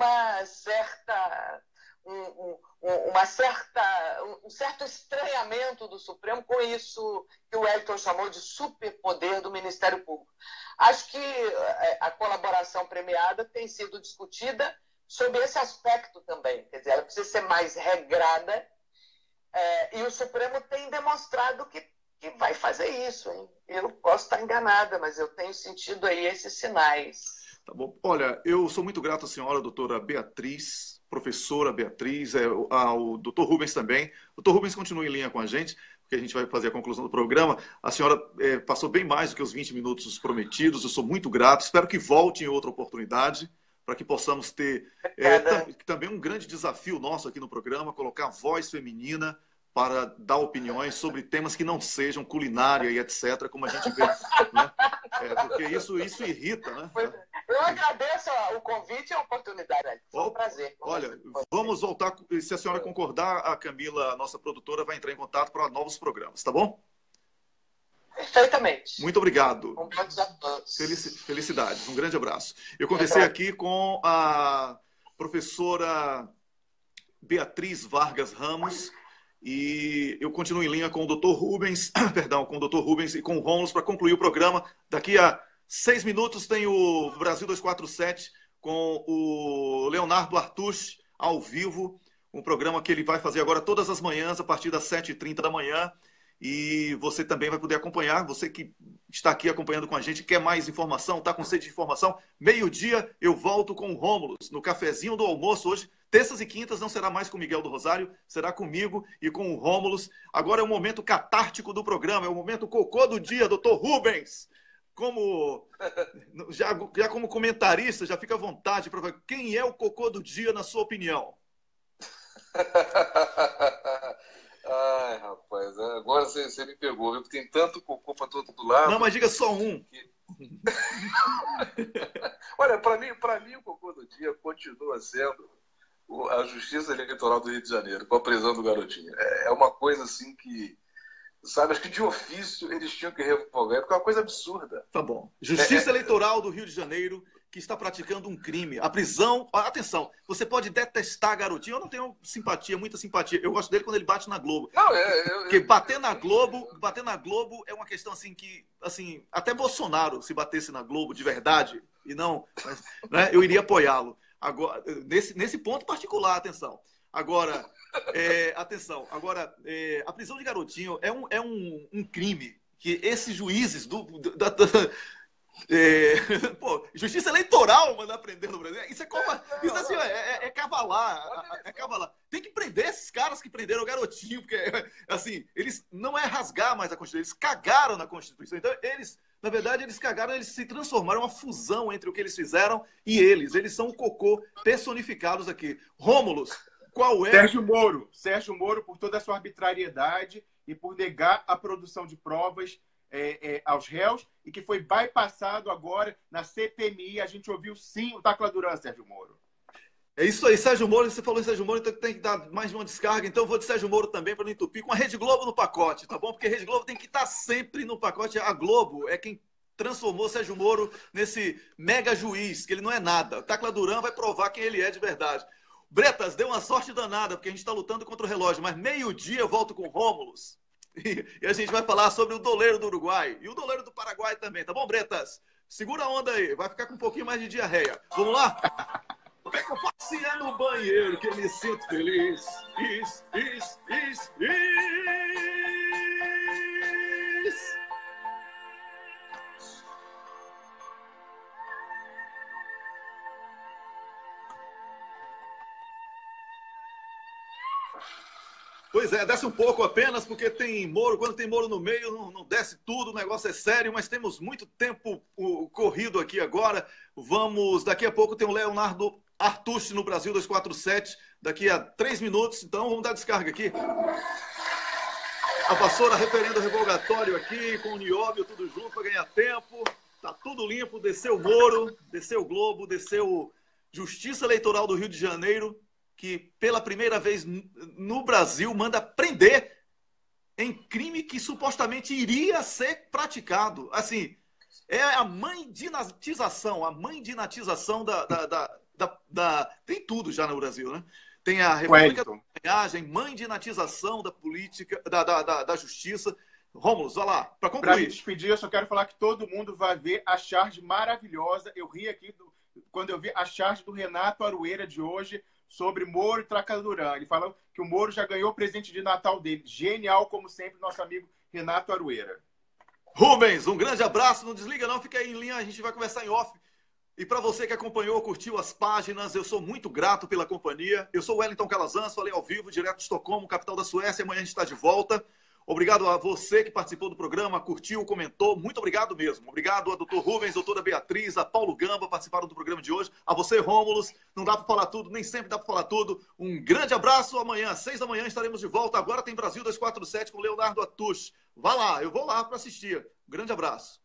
certo estranhamento do Supremo com isso que o Elton chamou de superpoder do Ministério Público. Acho que a colaboração premiada tem sido discutida sobre esse aspecto também. Quer dizer, ela precisa ser mais regrada, e o Supremo tem demonstrado que vai fazer isso, hein? Eu posso estar enganada, mas eu tenho sentido aí esses sinais. Tá bom. Olha, eu sou muito grato à senhora, doutora Beatriz, professora Beatriz, ao doutor Rubens também. O doutor Rubens continua em linha com a gente, porque a gente vai fazer a conclusão do programa. A senhora passou bem mais do que os 20 minutos prometidos, eu sou muito grato, espero que volte em outra oportunidade, para que possamos ter também um grande desafio nosso aqui no programa, colocar a voz feminina para dar opiniões sobre temas que não sejam culinária e etc., como a gente vê, né? Porque isso irrita, né? Eu agradeço o convite e a oportunidade. Foi um prazer. Olha, vamos voltar, se a senhora concordar, a Camila, nossa produtora, vai entrar em contato para novos programas, tá bom? Perfeitamente. Muito obrigado. Convidados a todos. Felicidades. Um grande abraço. Eu conversei aqui com a professora Beatriz Vargas Ramos e eu continuo em linha com o Dr. Rubens, com o Dr. Rubens e com o Rômulo para concluir o programa. Daqui a 6 minutos tem o Brasil 247 com o Leonardo Artush ao vivo, um programa que ele vai fazer agora todas as manhãs a partir das 7h30 da manhã. E você também vai poder acompanhar, você que está aqui acompanhando com a gente, quer mais informação, está com sede de informação, meio-dia eu volto com o Rômulo no cafezinho do almoço hoje, terças e quintas não será mais com o Miguel do Rosário, será comigo e com o Rômulo. Agora é o momento catártico do programa, é o momento cocô do dia, doutor Rubens. Já como comentarista, já fica à vontade para ver quem é o cocô do dia na sua opinião. Ai, rapaz, agora você me pegou, viu? Porque tem tanto cocô para todo lado. Não, mas diga só um. Olha, para mim o cocô do dia continua sendo a Justiça Eleitoral do Rio de Janeiro, com a prisão do garotinho. É uma coisa assim que, sabe, acho que de ofício eles tinham que revogar, porque é uma coisa absurda. Tá bom. Justiça Eleitoral do Rio de Janeiro, que está praticando um crime. A prisão... Atenção, você pode detestar garotinho. Eu não tenho simpatia, muita simpatia. Eu gosto dele quando ele bate na Globo. Não, porque bater na Globo é uma questão assim que... Assim, até Bolsonaro, se batesse na Globo de verdade, e não... Mas, né, eu iria apoiá-lo. Agora, nesse ponto particular, atenção. Agora, a prisão de garotinho é um crime que esses juízes Justiça Eleitoral mandar prender no Brasil. Isso é cavalar. É cavalar. Tem que prender esses caras que prenderam o garotinho, porque assim, eles não é rasgar mais a Constituição, eles cagaram na Constituição. Então, na verdade, eles cagaram, eles se transformaram uma fusão entre o que eles fizeram e eles. Eles são o cocô personificados aqui. Rômulo, qual é... Sérgio Moro, por toda a sua arbitrariedade e por negar a produção de provas aos réus, e que foi bypassado agora na CPMI. A gente ouviu sim o Tacla Duran, Sérgio Moro. É isso aí, Sérgio Moro. Você falou em Sérgio Moro, então tem que dar mais de uma descarga. Então eu vou de Sérgio Moro também para não entupir, com a Rede Globo no pacote, tá bom? Porque a Rede Globo tem que estar sempre no pacote. A Globo é quem transformou Sérgio Moro nesse mega juiz, que ele não é nada. O Tacla Duran vai provar quem ele é de verdade. Bretas, deu uma sorte danada, porque a gente está lutando contra o relógio, mas meio-dia eu volto com o Rômulus. E a gente vai falar sobre o doleiro do Uruguai e o doleiro do Paraguai também, tá bom, Bretas? Segura a onda aí, vai ficar com um pouquinho mais de diarreia. Vamos lá? Como é que eu posso ir no banheiro que eu me sinto feliz? Is. Pois é, desce um pouco apenas, porque tem Moro. Quando tem Moro no meio, não desce tudo, o negócio é sério, mas temos muito tempo corrido aqui agora. Daqui a pouco tem o Leonardo Artucci no Brasil 247, daqui a 3 minutos, então vamos dar descarga aqui. A vassoura referendo revogatório aqui, com o Nióbio, tudo junto para ganhar tempo. Tá tudo limpo, desceu o Moro, desceu o Globo, desceu Justiça Eleitoral do Rio de Janeiro, que pela primeira vez no Brasil manda prender em crime que supostamente iria ser praticado. Assim, é a mãe de natização, tem tudo já no Brasil, né? Tem a República da Maquiagem, mãe de natização da política, da justiça. Rômulus, vai lá, para concluir. Para me despedir, eu só quero falar que todo mundo vai ver a charge maravilhosa. Eu ri aqui quando eu vi a charge do Renato Aroeira de hoje, sobre Moro e Tracandaran. Ele falou que o Moro já ganhou o presente de Natal dele. Genial, como sempre, nosso amigo Renato Aroeira. Rubens, um grande abraço. Não desliga não, fica aí em linha, a gente vai conversar em off. E para você que acompanhou, curtiu as páginas, eu sou muito grato pela companhia. Eu sou o Wellington Calazans, falei ao vivo, direto de Estocolmo, capital da Suécia. Amanhã a gente está de volta. Obrigado a você que participou do programa, curtiu, comentou. Muito obrigado mesmo. Obrigado a doutor Rubens, doutora Beatriz, a Paulo Gamba, participaram do programa de hoje. A você, Rômulus. Não dá para falar tudo, nem sempre dá para falar tudo. Um grande abraço. Amanhã, às 6 da manhã, estaremos de volta. Agora tem Brasil 247 com Leonardo Artucci. Vá lá, eu vou lá para assistir. Um grande abraço.